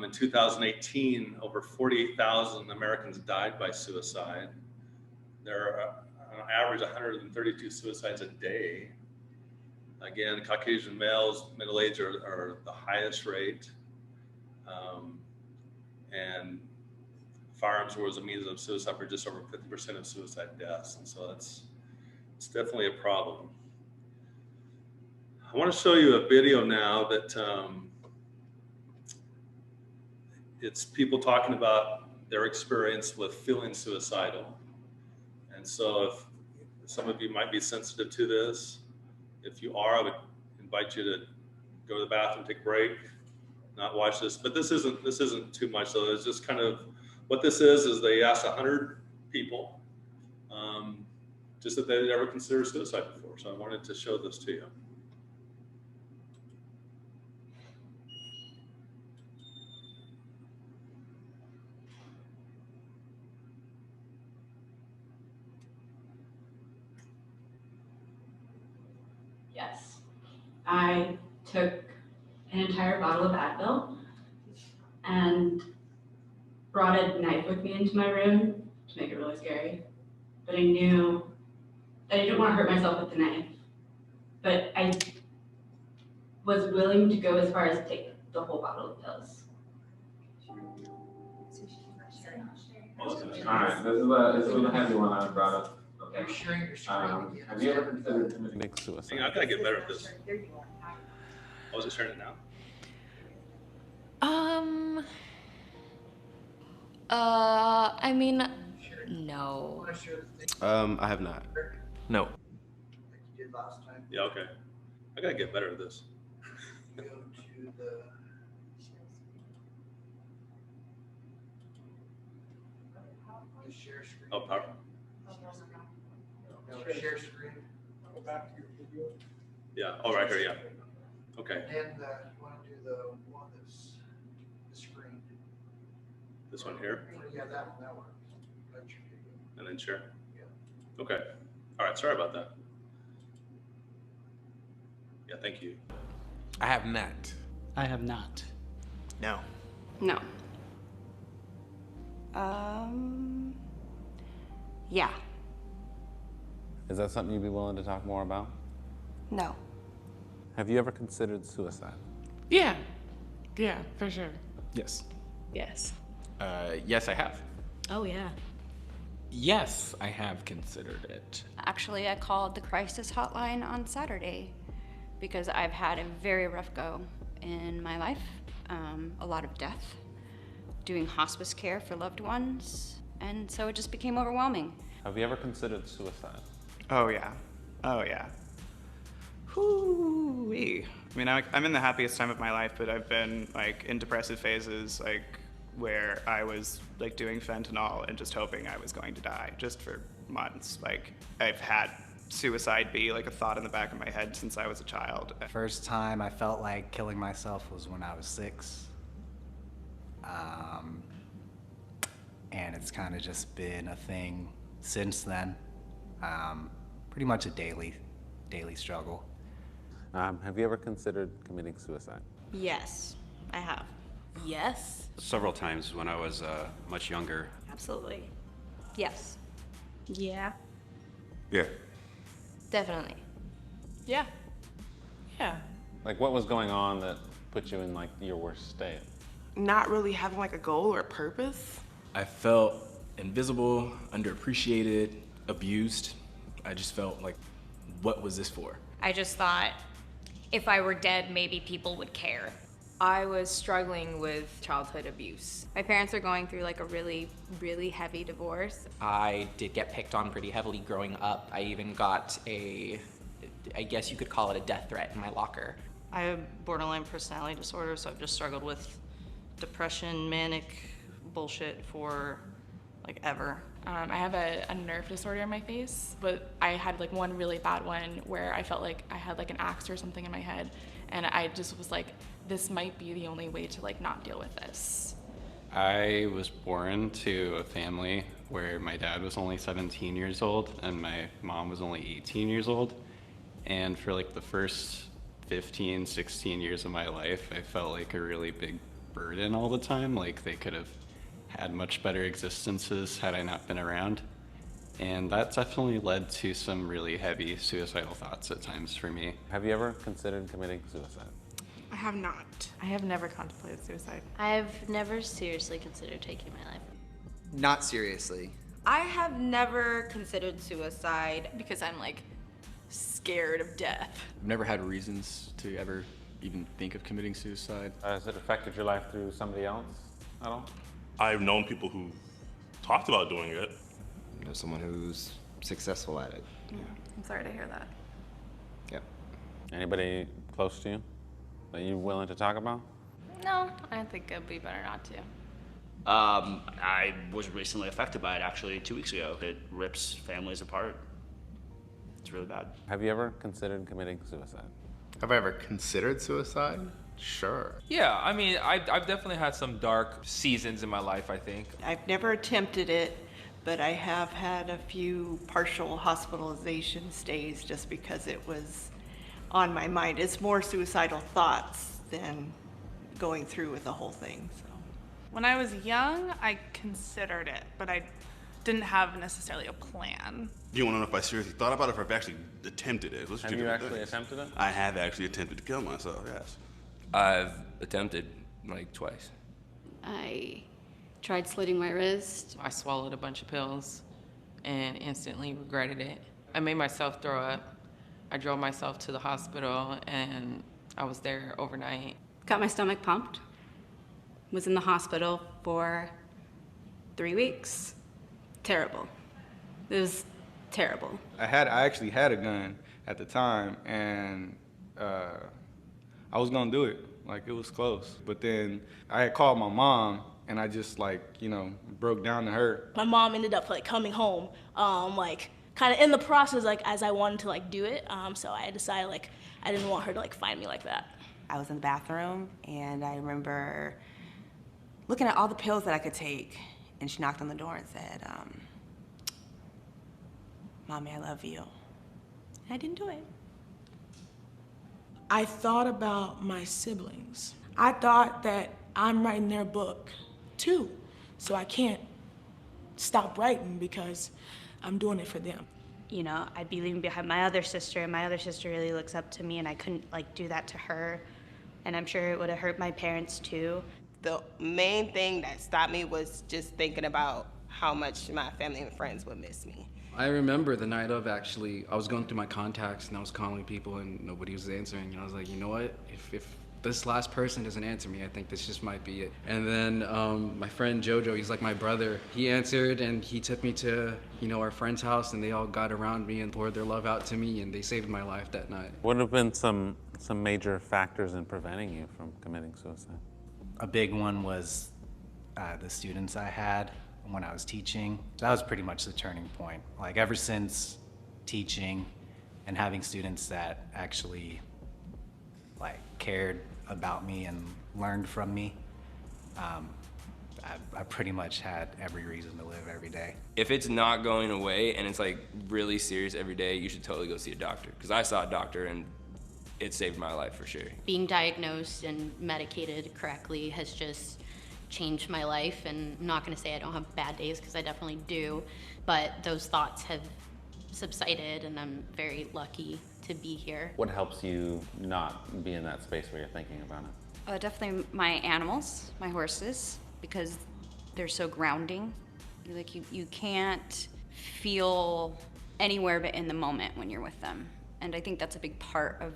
In 2018, over 48,000 Americans died by suicide. There are on average 132 suicides a day. Again, Caucasian males, middle age are the highest rate. And firearms was a means of suicide for just over 50% of suicide deaths. And so it's definitely a problem. I want to show you a video now that it's people talking about their experience with feeling suicidal. And so if some of you might be sensitive to this, if you are, I would invite you to go to the bathroom, take a break, not watch this. But this isn't too much. So it's just kind of what this is they asked 100 people just that they'd ever considered suicide before. So I wanted to show this to you. Yes. I took an entire bottle of Advil and brought a knife with me into my room to make it really scary. But I knew that I didn't want to hurt myself with the knife. But I was willing to go as far as take the whole bottle of pills. Alright, this is a heavy one I brought up. Okay. You're sharing your screen. Have you ever considered committing suicide? Hang on, I gotta get better at this. Oh, is it sharing it now? I mean, no. I have not. No. Like you did last time. Yeah, okay. I gotta get better at this. Go to the. The share screen. Oh, power. No, share screen. Go back to your video. Yeah, oh, right here, yeah. Okay, And you want to do the one that's the screen. this one here, Yeah, that one. That's your video. and then share. Yeah. Okay, all right, sorry about that. Yeah, thank you. I have not. I have not. No. No. Yeah. Is that something you'd be willing to talk more about? No. Have you ever considered suicide? Yeah. Yeah, for sure. Yes. Yes. Yes, I have. Oh, yeah. Yes, I have considered it. Actually, I called the crisis hotline on Saturday because I've had a very rough go in my life. A lot of death, doing hospice care for loved ones, and so it just became overwhelming. Have you ever considered suicide? Oh yeah. Oh yeah. Whoo-wee. I mean, I'm in the happiest time of my life, but I've been like in depressive phases, like where I was like doing fentanyl and just hoping I was going to die just for months. Like I've had suicide be like a thought in the back of my head since I was a child. First time I felt like killing myself was when I was 6. And it's kind of just been a thing since then. Pretty much a daily struggle. Have you ever considered committing suicide? Yes, I have. Yes? Several times when I was much younger. Absolutely. Yes. Yeah. Yeah. Definitely. Yeah. Yeah. Like, what was going on that put you in like your worst state? Not really having like a goal or a purpose. I felt invisible, underappreciated, abused. I just felt like, what was this for? I just thought if I were dead, maybe people would care. I was struggling with childhood abuse. My parents are going through like a really, really heavy divorce. I did get picked on pretty heavily growing up. I even got I guess you could call it a death threat in my locker. I have borderline personality disorder, so I've just struggled with depression, manic bullshit for like ever. I have a nerve disorder in my face, but I had like one really bad one where I felt like I had like an axe or something in my head, and I just was like, this might be the only way to like not deal with this. I was born to a family where my dad was only 17 years old and my mom was only 18 years old. And for like the first 15, 16 years of my life, I felt like a really big burden all the time. Like they could have had much better existences had I not been around. And that definitely led to some really heavy suicidal thoughts at times for me. Have you ever considered committing suicide? I have not. I have never contemplated suicide. I've never seriously considered taking my life. Not seriously. I have never considered suicide because I'm like scared of death. I've never had reasons to ever even think of committing suicide. Has it affected your life through somebody else at all? I've known people who talked about doing it. You know, someone who's successful at it. Yeah. I'm sorry to hear that. Yep. Anybody close to you that you're willing to talk about? No, I think it'd be better not to. I was recently affected by it actually 2 weeks ago. It rips families apart. It's really bad. Have you ever considered committing suicide? Have I ever considered suicide? Sure. Yeah, I mean, I've definitely had some dark seasons in my life, I think. I've never attempted it, but I have had a few partial hospitalization stays just because it was on my mind. It's more suicidal thoughts than going through with the whole thing. So. When I was young, I considered it, but I didn't have necessarily a plan. You want to know if I seriously thought about it or if I've actually attempted it? Have you actually attempted it? I have actually attempted to kill myself, yes. I've attempted like twice. I tried slitting my wrist. I swallowed a bunch of pills and instantly regretted it. I made myself throw up. I drove myself to the hospital and I was there overnight. Got my stomach pumped. Was in the hospital for 3 weeks. Terrible. It was terrible. I actually had a gun at the time, and I was gonna do it. Like, it was close. But then I had called my mom, and I just, like, you know, broke down to her. My mom ended up like coming home, like kind of in the process, like as I wanted to like do it. So I decided like I didn't want her to like find me like that. I was in the bathroom, and I remember looking at all the pills that I could take, and she knocked on the door and said, "Mommy, I love you." And I didn't do it. I thought about my siblings. I thought that I'm writing their book too, so I can't stop writing because I'm doing it for them. You know, I'd be leaving behind my other sister, and my other sister really looks up to me, and I couldn't like do that to her. And I'm sure it would have hurt my parents too. The main thing that stopped me was just thinking about how much my family and friends would miss me. I remember the night of, actually, I was going through my contacts and I was calling people and nobody was answering. And I was like, you know what? If this last person doesn't answer me, I think this just might be it. And then my friend Jojo, he's like my brother, he answered and he took me to, you know, our friend's house, and they all got around me and poured their love out to me, and they saved my life that night. What have been some major factors in preventing you from committing suicide? A big one was the students I had when I was teaching. That was pretty much the turning point. Like, ever since teaching and having students that actually like cared about me and learned from me, I pretty much had every reason to live every day. If it's not going away and it's like really serious every day, you should totally go see a doctor. Because I saw a doctor and it saved my life for sure. Being diagnosed and medicated correctly has just changed my life, and I'm not gonna say I don't have bad days, because I definitely do, but those thoughts have subsided, and I'm very lucky to be here. What helps you not be in that space where you're thinking about it? Definitely my animals, my horses, because they're so grounding. Like you can't feel anywhere but in the moment when you're with them. And I think that's a big part of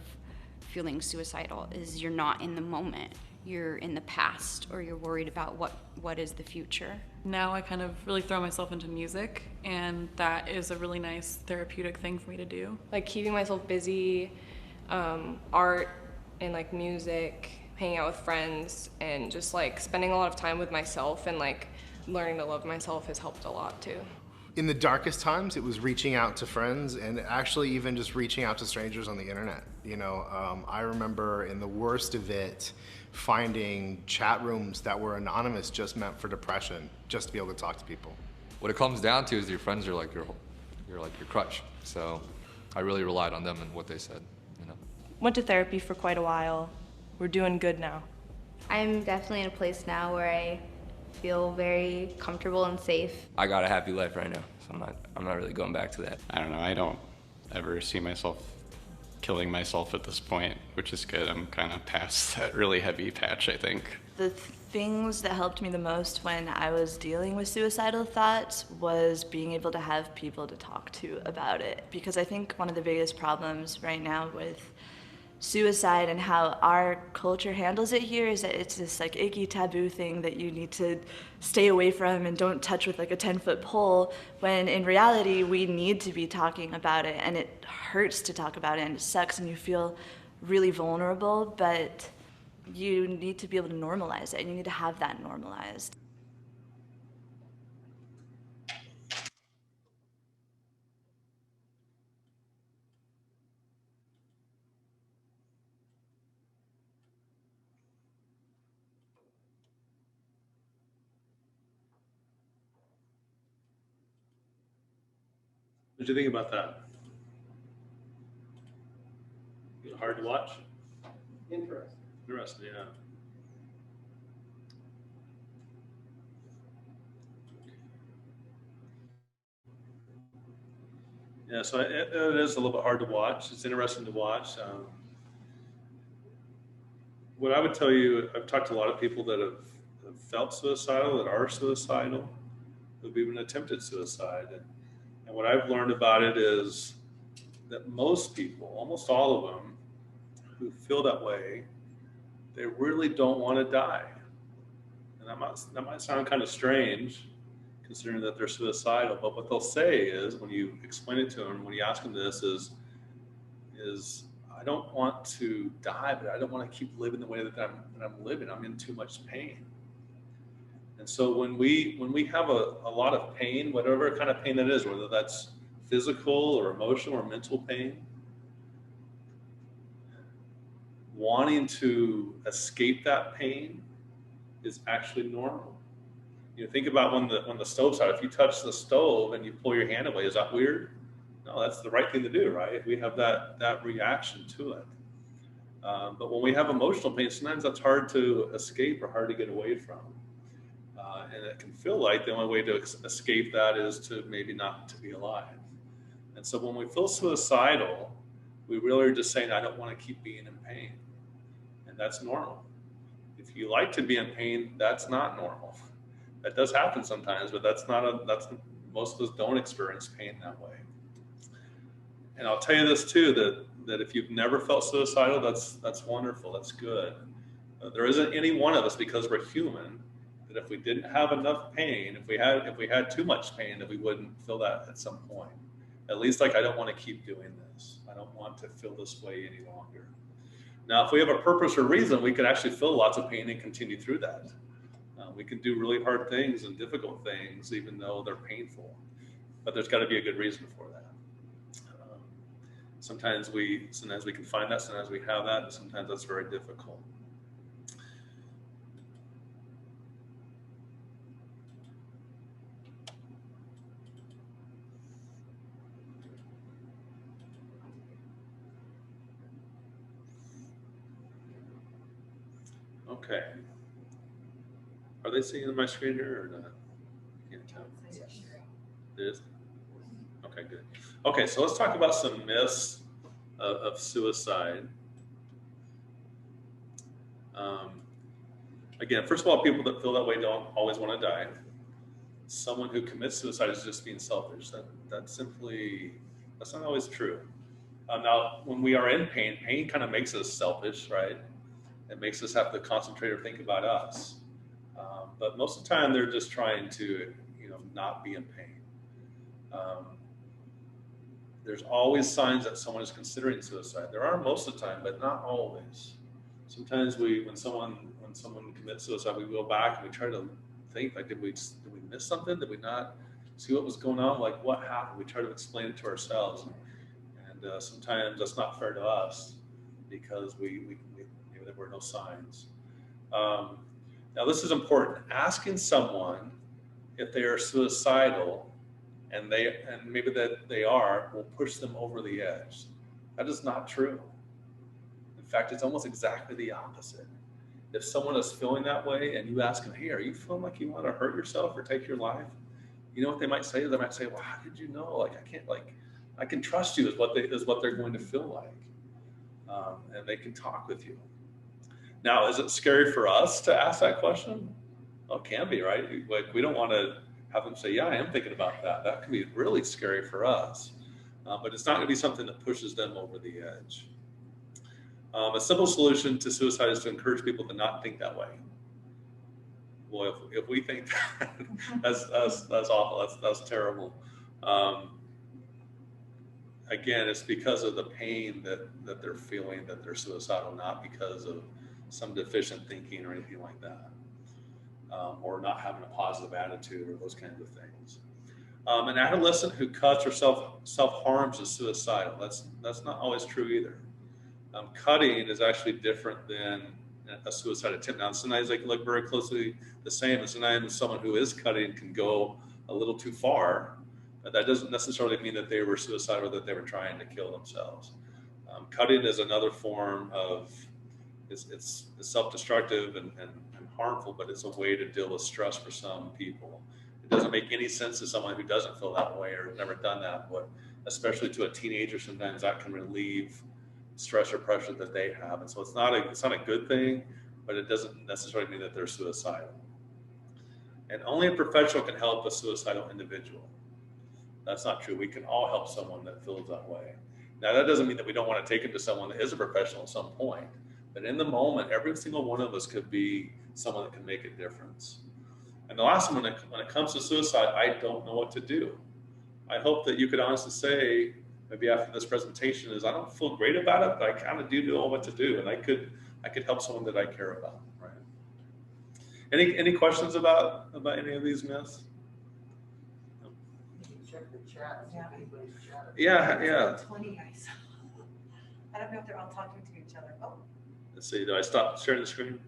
feeling suicidal, is you're not in the moment. You're in the past, or you're worried about what is the future. Now I kind of really throw myself into music, and that is a really nice therapeutic thing for me to do. Like keeping myself busy, art and like music, hanging out with friends, and just like spending a lot of time with myself and like learning to love myself has helped a lot too. In the darkest times, it was reaching out to friends, and actually even just reaching out to strangers on the internet. You know, I remember in the worst of it, finding chat rooms that were anonymous, just meant for depression, just to be able to talk to people. What it comes down to is your friends are like your crutch. So I really relied on them and what they said, you know. Went to therapy for quite a while. We're doing good now. I'm definitely in a place now where I feel very comfortable and safe. I got a happy life right now, so I'm not really going back to that. I don't know, I don't ever see myself killing myself at this point, which is good. I'm kind of past that really heavy patch, I think. The things that helped me the most when I was dealing with suicidal thoughts was being able to have people to talk to about it. Because I think one of the biggest problems right now with suicide and how our culture handles it here is that it's this like icky taboo thing that you need to stay away from and don't touch with like a 10-foot pole, when in reality we need to be talking about it, and it hurts to talk about it and it sucks and you feel really vulnerable, but you need to be able to normalize it, and you need to have that normalized. What did you think about that? hard to watch? Interesting. Interesting, yeah. Yeah, so it is a little bit hard to watch. It's interesting to watch. What I would tell you, I've talked to a lot of people that have felt suicidal, that are suicidal, who've even attempted suicide. And what I've learned about it is that most people, almost all of them, who feel that way, they really don't want to die. And that might sound kind of strange, considering that they're suicidal, but what they'll say is, when you explain it to them, when you ask them this, is I don't want to die, but I don't want to keep living the way that I'm living. I'm in too much pain. And so when we have a lot of pain, whatever kind of pain that is, whether that's physical or emotional or mental pain, wanting to escape that pain is actually normal. You know, think about when the stove's out. If you touch the stove and you pull your hand away, is that weird? No, that's the right thing to do, right? We have that reaction to it. But when we have emotional pain, sometimes that's hard to escape or hard to get away from. And it can feel like the only way to escape that is to maybe not to be alive. And so when we feel suicidal, we really are just saying, I don't want to keep being in pain. And that's normal. If you like to be in pain, that's not normal. That does happen sometimes, but that's most of us don't experience pain that way. And I'll tell you this too, that if you've never felt suicidal, that's wonderful, that's good. There isn't any one of us, because we're human, that if we didn't have enough pain, if we had too much pain, that we wouldn't feel that at some point. At least like, I don't want to keep doing this. I don't want to feel this way any longer. Now, if we have a purpose or reason, we can actually feel lots of pain and continue through that. We can do really hard things and difficult things, even though they're painful. But there's got to be a good reason for that. Sometimes we can find that, sometimes we have that, and sometimes that's very difficult. Okay. Are they seeing my screen here or not? Can't tell. It is? Okay, good. Okay, so let's talk about some myths of suicide. Again, first of all, people that feel that way don't always want to die. Someone who commits suicide is just being selfish. That's not always true. Now, when we are in pain, pain kind of makes us selfish, right? It makes us have to concentrate or think about us. But most of the time, they're just trying to, not be in pain. There's always signs that someone is considering suicide. There are most of the time, but not always. Sometimes when someone commits suicide, we go back and we try to think, like, did we miss something? Did we not see what was going on? Like, what happened? We try to explain it to ourselves, and sometimes that's not fair to us because maybe there were no signs. Now, this is important. Asking someone if they are suicidal, and maybe that they are, will push them over the edge. That is not true. In fact, it's almost exactly the opposite. If someone is feeling that way and you ask them, hey, are you feeling like you want to hurt yourself or take your life? You know what they might say? They might say, well, how did you know? Like, I can trust you is what they're going to feel like. And they can talk with you. Now, is it scary for us to ask that question? Well, it can be, right? Like, we don't want to have them say, yeah, I am thinking about that. That can be really scary for us. But it's not going to be something that pushes them over the edge. A simple solution to suicide is to encourage people to not think that way. Well, if we think that, that's awful. That's terrible. Again, it's because of the pain that they're feeling that they're suicidal, not because of some deficient thinking or anything like that, or not having a positive attitude or those kinds of things. An adolescent who cuts or self-harms is suicidal. That's not always true either. Cutting is actually different than a suicide attempt. Now, sometimes they can look very closely the same, and sometimes someone who is cutting can go a little too far. But that doesn't necessarily mean that they were suicidal or that they were trying to kill themselves. Cutting is another form of, it's self-destructive and harmful, but it's a way to deal with stress for some people. It doesn't make any sense to someone who doesn't feel that way or has never done that, but especially to a teenager, sometimes that can relieve stress or pressure that they have. And so it's not a good thing, but it doesn't necessarily mean that they're suicidal. And only a professional can help a suicidal individual. That's not true. We can all help someone that feels that way. Now, that doesn't mean that we don't want to take them to someone that is a professional at some point. But in the moment, every single one of us could be someone that can make a difference. And the last one, when it comes to suicide, I don't know what to do. I hope that you could honestly say, maybe after this presentation, is I don't feel great about it, but I kind of do know what to do, and I could help someone that I care about. Right? Any questions about any of these myths? Check the chat. Yeah. 20 I saw. I don't know if they're all talking to each other. Oh. Let's see. Do I stop sharing the screen?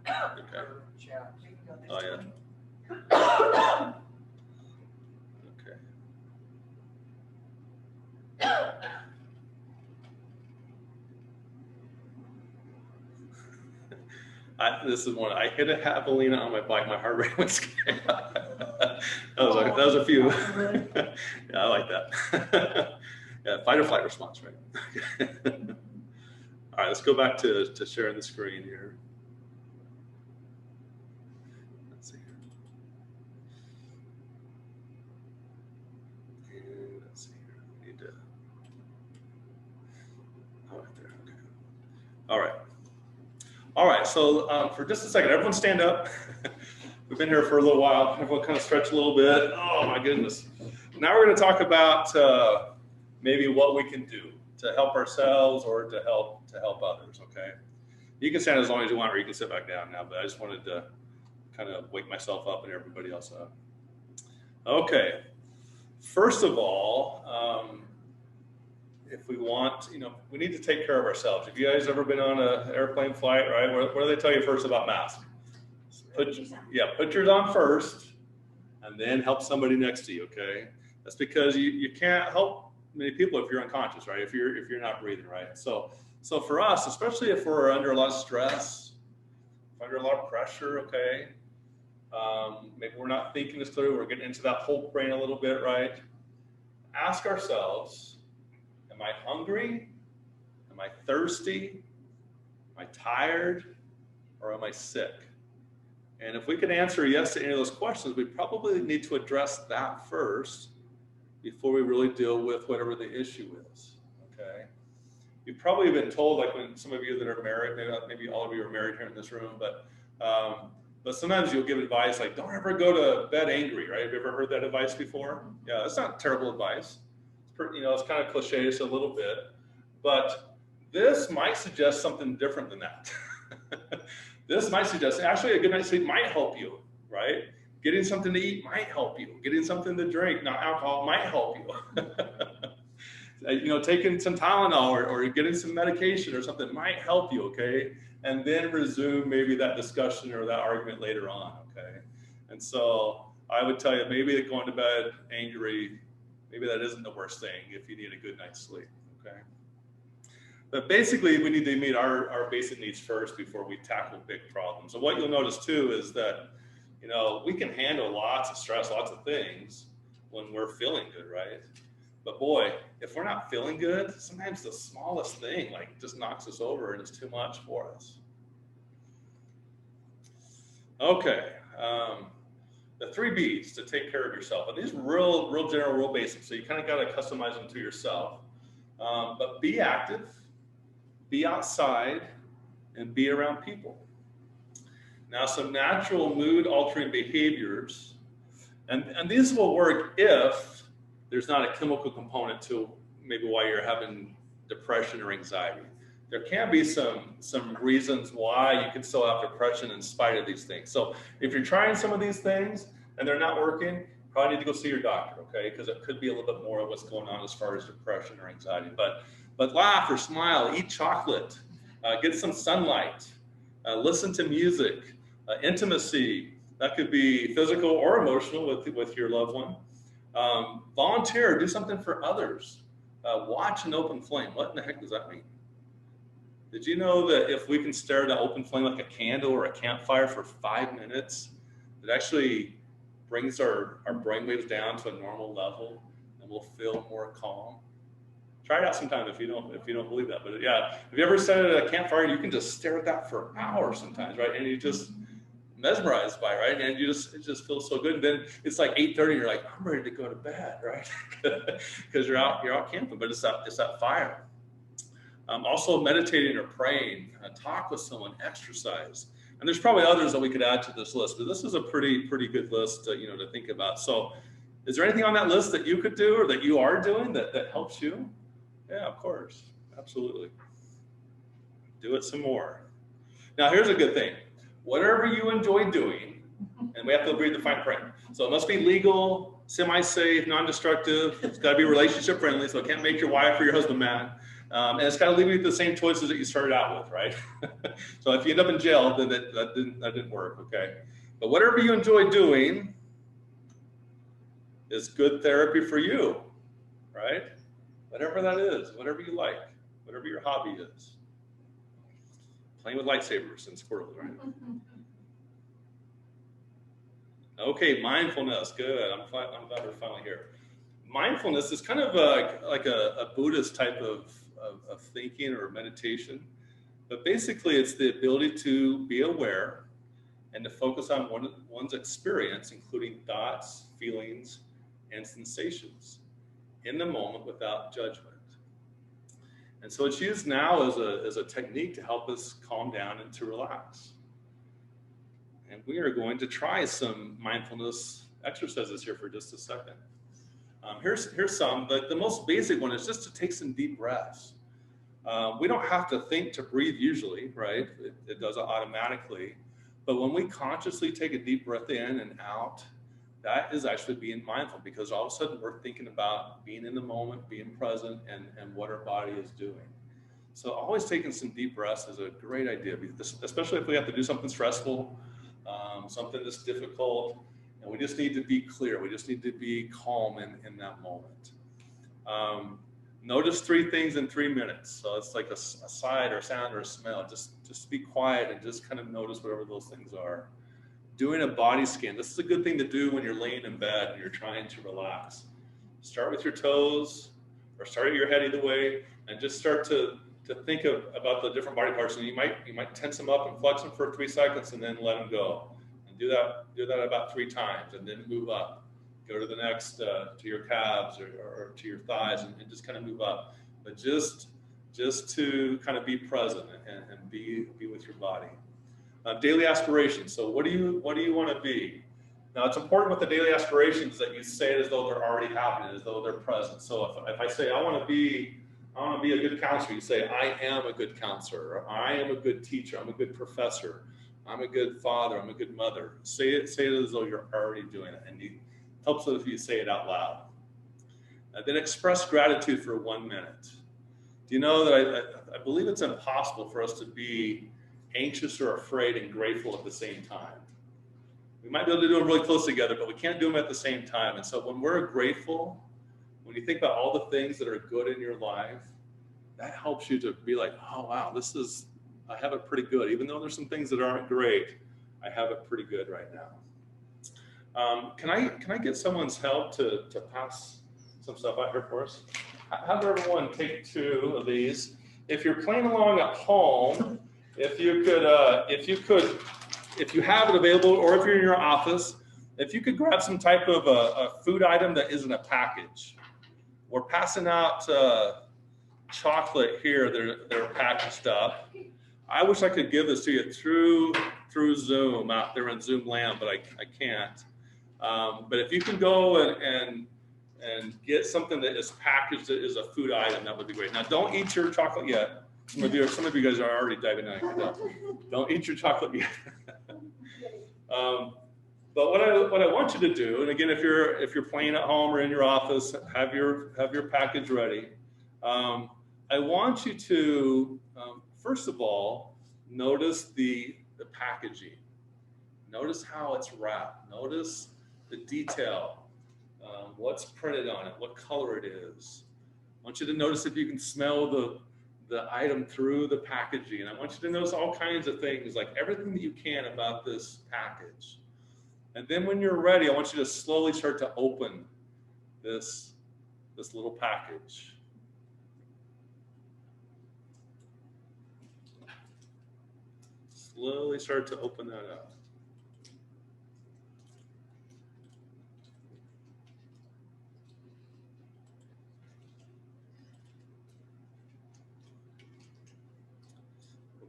Yeah. Okay. Chat. Oh yeah. This is one. I hit a javelina on my bike. My heart rate was scared. that was a few. Yeah, I like that. Yeah, fight or flight response, right? All right, let's go back to sharing the screen here. Let's see here. And let's see here. We need to. Oh, right there. Okay. All right. All right, so for just a second, everyone stand up. We've been here for a little while. Everyone kind of stretch a little bit. Oh my goodness. Now we're going to talk about maybe what we can do to help ourselves or to help others, okay? You can stand as long as you want, or you can sit back down now, but I just wanted to kind of wake myself up and everybody else up. Okay, first of all, if we want, we need to take care of ourselves. Have you guys ever been on an airplane flight, right? What do they tell you first about masks? Put yours on first and then help somebody next to you, okay? That's because you can't help many people if you're unconscious, right? If you're not breathing, right? So for us, especially if we're under a lot of stress, under a lot of pressure, okay? Maybe we're not thinking this clearly, we're getting into that whole brain a little bit, right? Ask ourselves, am I hungry? Am I thirsty? Am I tired? Or am I sick? And if we can answer yes to any of those questions, we probably need to address that first before we really deal with whatever the issue is, okay? You've probably been told, like when some of you that are married, maybe all of you are married here in this room, but sometimes you'll give advice like, don't ever go to bed angry, right? Have you ever heard that advice before? Yeah, that's not terrible advice. It's kind of cliche, it's a little bit, but this might suggest something different than that. This might suggest actually a good night's sleep might help you, right? Getting something to eat might help you. Getting something to drink, not alcohol, might help you. Taking some Tylenol or getting some medication or something might help you, okay? And then resume maybe that discussion or that argument later on, okay? And so I would tell you maybe going to bed angry, maybe that isn't the worst thing if you need a good night's sleep, okay? But basically, we need to meet our basic needs first before we tackle big problems. And what you'll notice too is that, we can handle lots of stress, lots of things when we're feeling good, right? But boy, if we're not feeling good, sometimes the smallest thing just knocks us over and it's too much for us. Okay, the 3 B's to take care of yourself. And these are real general, real basic, so you kind of got to customize them to yourself. But be active, be outside, and be around people. Now, some natural mood-altering behaviors, and these will work if there's not a chemical component to maybe why you're having depression or anxiety. There can be some reasons why you can still have depression in spite of these things. So if you're trying some of these things and they're not working, you probably need to go see your doctor, okay? Because it could be a little bit more of what's going on as far as depression or anxiety. But laugh or smile, eat chocolate, get some sunlight, listen to music, intimacy. That could be physical or emotional with your loved one. Volunteer, do something for others. Watch an open flame. What in the heck does that mean? Did you know that if we can stare at an open flame like a candle or a campfire for 5 minutes, it actually brings our brainwaves down to a normal level and we'll feel more calm? Try it out sometime if you don't believe that. But yeah, have you ever sat at a campfire and you can just stare at that for hours sometimes, right? And you just mesmerized by it, right? And it just feels so good. And then it's like 8:30 and you're like, I'm ready to go to bed, right? Because you're out camping, but it's that fire. Also meditating or praying, talk with someone, exercise. And there's probably others that we could add to this list, but this is a pretty good list to think about. So is there anything on that list that you could do or that you are doing that helps you? Yeah, of course. Absolutely. Do it some more. Now, here's a good thing. Whatever you enjoy doing, and we have to read the fine print. So it must be legal, semi-safe, non-destructive. It's got to be relationship friendly, so it can't make your wife or your husband mad. And it's got to leave you with the same choices that you started out with, right? So if you end up in jail, then that didn't work, okay? But whatever you enjoy doing is good therapy for you, right? Whatever that is, whatever you like, whatever your hobby is. Playing with lightsabers and squirrels, right? Okay, mindfulness, good. I'm glad we're finally here. Mindfulness is kind of like a Buddhist type of thinking or meditation, but basically it's the ability to be aware and to focus on one's experience, including thoughts, feelings, and sensations in the moment without judgment. And so it's used now as a technique to help us calm down and to relax. And we are going to try some mindfulness exercises here for just a second. Here's some, but the most basic one is just to take some deep breaths. We don't have to think to breathe usually, right? It does it automatically. But when we consciously take a deep breath in and out, that is actually being mindful, because all of a sudden we're thinking about being in the moment, being present, and what our body is doing. So always taking some deep breaths is a great idea, especially if we have to do something stressful, something that's difficult, and we just need to be clear. We just need to be calm in that moment. Notice 3 things in 3 minutes. So it's like a sight or sound or a smell. Just be quiet and just kind of notice whatever those things are. Doing a body scan. This is a good thing to do when you're laying in bed and you're trying to relax. Start with your toes, or start at your head either way, and just start to think about the different body parts. And you might tense them up and flex them for 3 seconds and then let them go. And do that about 3 times, and then move up. Go to the next, to your calves or to your thighs, and just kind of move up. But just to kind of be present and be with your body. Daily aspirations. So what do you want to be? Now, it's important with the daily aspirations that you say it as though they're already happening, as though they're present. So if I say I want to be a good counselor, you say I am a good counselor, or I am a good teacher, I'm a good professor, I'm a good father, I'm a good mother. Say it as though you're already doing it, and it helps if you say it out loud. Then express gratitude for 1 minute. Do you know that I believe it's impossible for us to be anxious or afraid and grateful at the same time. We might be able to do them really close together, but we can't do them at the same time. And so when we're grateful, when you think about all the things that are good in your life, that helps you to be like, oh wow, I have it pretty good. Even though there's some things that aren't great, I have it pretty good right now. Can I get someone's help to pass some stuff out here for us? Have everyone take 2 of these. If you're playing along at home, if you have it available, or if you're in your office, if you could grab some type of a food item that isn't a package. We're passing out chocolate here. They're packaged up. I wish I could give this to you through Zoom out there in Zoom land, but I can't. But if you can go and get something that is packaged that is a food item, that would be great. Now, don't eat your chocolate yet. Some of you guys are already diving in. Don't eat your chocolate yet. But what I want you to do, and again, if you're playing at home or in your office, have your package ready. I want you to first of all notice the packaging. Notice how it's wrapped. Notice the detail. What's printed on it. What color it is. I want you to notice if you can smell the item through the packaging. I want you to notice all kinds of things, like everything that you can about this package. And then when you're ready, I want you to slowly start to open this little package. Slowly start to open that up.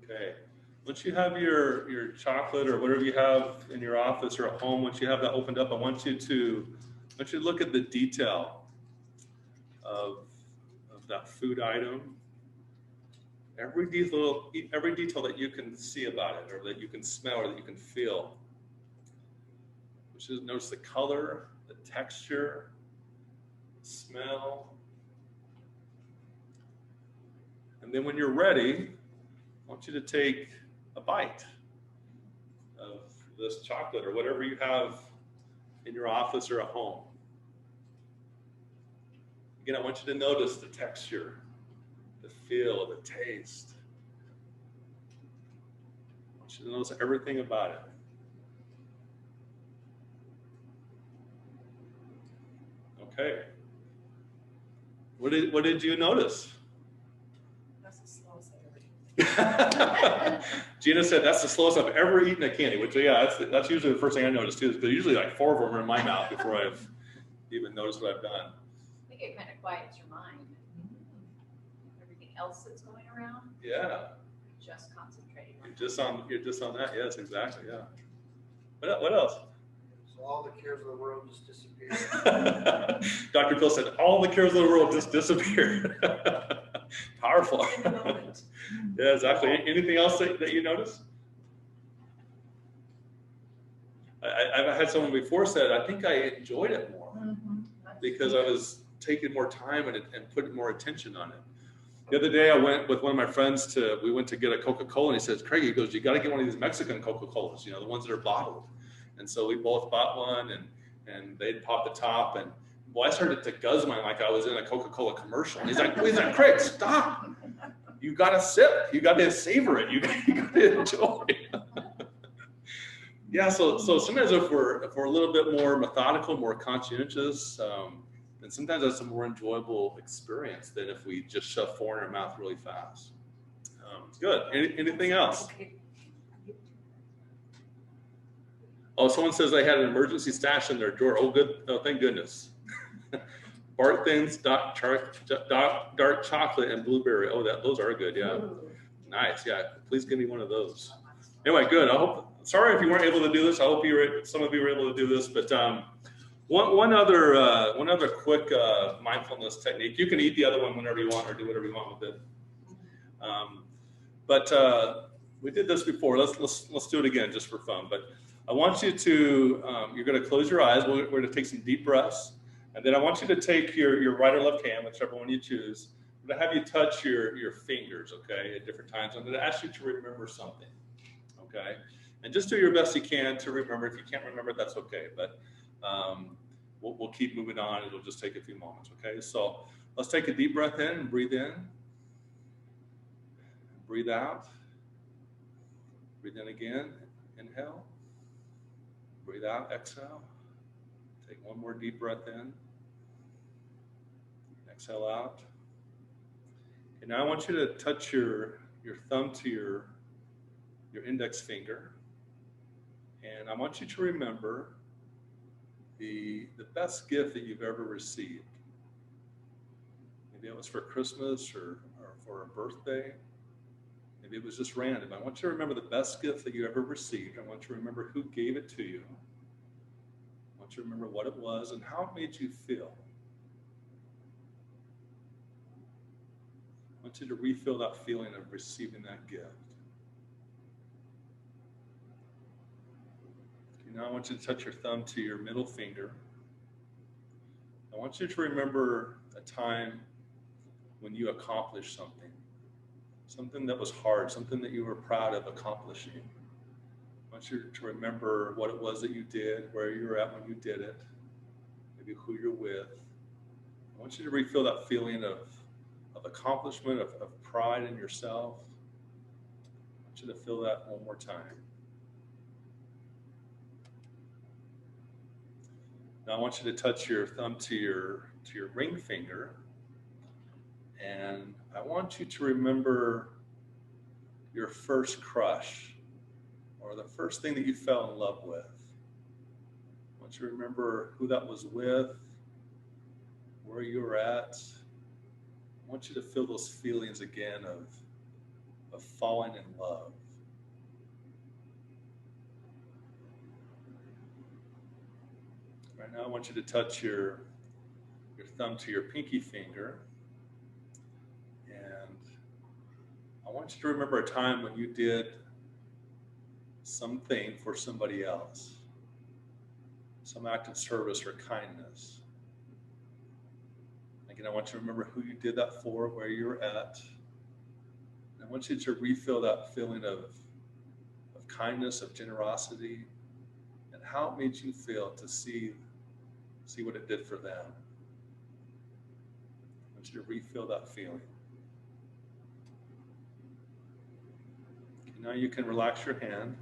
Okay. Once you have your chocolate or whatever you have in your office or at home, once you have that opened up, I want you to look at the detail of that food item. Every detail that you can see about it, or that you can smell, or that you can feel. Notice the color, the texture, the smell. And then when you're ready, I want you to take a bite of this chocolate or whatever you have in your office or at home. Again, I want you to notice the texture, the feel, the taste. I want you to notice everything about it. Okay. What did you notice? That's the slowest I've ever eaten. Gina said that's the slowest I've ever eaten a candy, which yeah, that's usually the first thing I notice too, because usually like 4 of them are in my mouth before I've even noticed what I've done. I think it kind of quiets your mind. Everything else that's going around. Yeah. Just concentrating on You're just on that. Yes, exactly. Yeah. What else? So all the cares of the world just disappear. Dr. Phil said all the cares of the world just disappeared. Powerful. Yeah, exactly. Anything else that you notice? I've had someone before said, I think I enjoyed it more because I was taking more time and putting more attention on it. The other day I went with one of my friends we went to get a Coca-Cola, and he says, Craig, he goes, you got to get one of these Mexican Coca-Colas, the ones that are bottled. And so we both bought one, and they'd pop the top, and boy, I started to guzzling like I was in a Coca-Cola commercial. And he's like, Craig, stop. You got to sip. You got to savor it. You got to enjoy it. Yeah, so sometimes if we're a little bit more methodical, more conscientious, then sometimes that's a more enjoyable experience than if we just shove 4 in our mouth really fast. Good. Anything else? Oh, someone says they had an emergency stash in their drawer. Oh, good. Oh, thank goodness. Bart Thins, dark chocolate, and blueberry. Oh, those are good. Yeah. Nice. Yeah. Please give me one of those. Anyway, good. Sorry if you weren't able to do this. I hope some of you were able to do this. But one other quick mindfulness technique. You can eat the other one whenever you want, or do whatever you want with it. But we did this before. Let's do it again just for fun. But I want you to, you're going to close your eyes. We're going to take some deep breaths. And then I want you to take your right or left hand, whichever one you choose. I'm going to have you touch your fingers, okay, at different times. I'm going to ask you to remember something, okay? And just do your best you can to remember. If you can't remember, that's okay. But we'll keep moving on. It'll just take a few moments, okay? So let's take a deep breath in and breathe in. Breathe out. Breathe in again. Inhale. Breathe out. Exhale. Take one more deep breath in. Exhale out. And now I want you to touch your thumb to your index finger. And I want you to remember the best gift that you've ever received. Maybe it was for Christmas or for a birthday. Maybe it was just random. I want you to remember the best gift that you ever received. I want you to remember who gave it to you. I want you to remember what it was and how it made you feel. I want you to refill that feeling of receiving that gift. Okay, now I want you to touch your thumb to your middle finger. I want you to remember a time when you accomplished something that was hard, something that you were proud of accomplishing. I want you to remember what it was that you did, where you were at when you did it, maybe who you're with. I want you to refill that feeling of accomplishment, of pride in yourself. I want you to feel that one more time. Now I want you to touch your thumb to your ring finger, and I want you to remember your first crush, or the first thing that you fell in love with. I want you to remember who that was with, where you were at. I want you to feel those feelings again of falling in love. Right now I want you to touch your thumb to your pinky finger, and I want you to remember a time when you did something for somebody else, some act of service or kindness. Again, I want you to remember who you did that for, where you were at. And I want you to refeel that feeling of kindness, of generosity, and how it made you feel to see what it did for them. I want you to refeel that feeling. Okay, now you can relax your hand.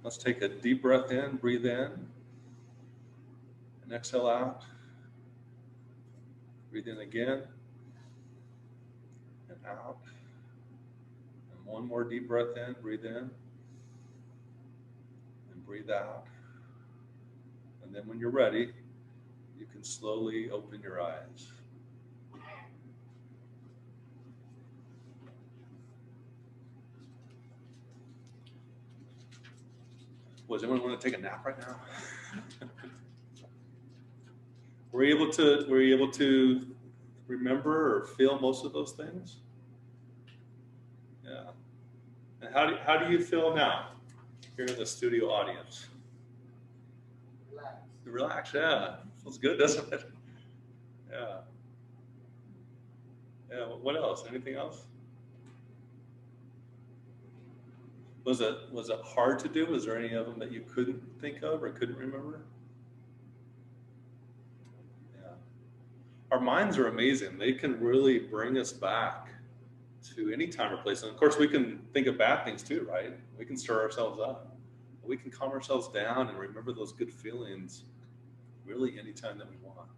Let's take a deep breath in, breathe in, and exhale out. Breathe in again, and out. And one more deep breath in, breathe in, and breathe out. And then when you're ready, you can slowly open your eyes. Does anyone want to take a nap right now? Were you able to remember or feel most of those things? Yeah. And how do you feel now here in the studio audience? Relax, yeah. Feels good, doesn't it? Yeah. Yeah, what else? Anything else? Was it hard to do? Was there any of them that you couldn't think of or couldn't remember? Yeah. Our minds are amazing. They can really bring us back to any time or place. And of course, we can think of bad things too, right? We can stir ourselves up. We can calm ourselves down and remember those good feelings really anytime that we want.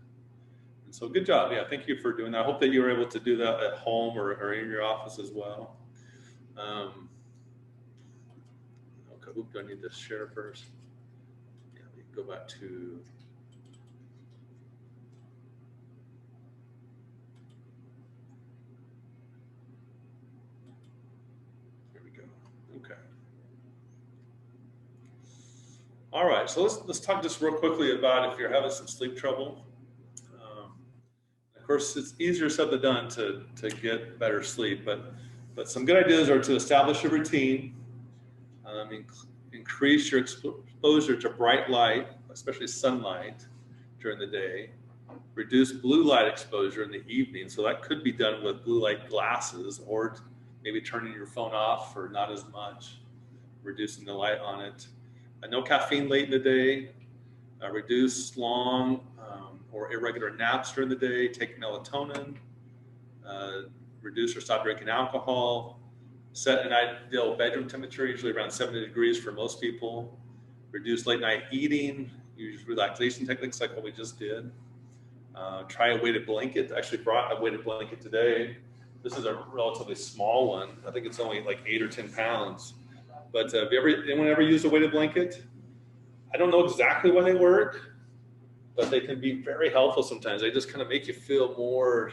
And so good job. Yeah, thank you for doing that. I hope that you were able to do that at home or in your office as well. Okay, who do I need to share first? Yeah, we can go back to here we go. Okay. All right, so let's talk just real quickly about if you're having some sleep trouble. Of course, it's easier said than done to get better sleep, but some good ideas are to establish a routine, increase your exposure to bright light, especially sunlight during the day, reduce blue light exposure in the evening. So that could be done with blue light glasses, or maybe turning your phone off or not as much, reducing the light on it. No caffeine late in the day, reduce long or irregular naps during the day, take melatonin, reduce or stop drinking alcohol, set an ideal bedroom temperature, usually around 70 degrees for most people, reduce late night eating, use relaxation techniques like what we just did. Try a weighted blanket. I actually brought a weighted blanket today. This is a relatively small one. I think it's only like 8 or 10 pounds. But have anyone ever used a weighted blanket? I don't know exactly why they work, but they can be very helpful sometimes. They just kind of make you feel more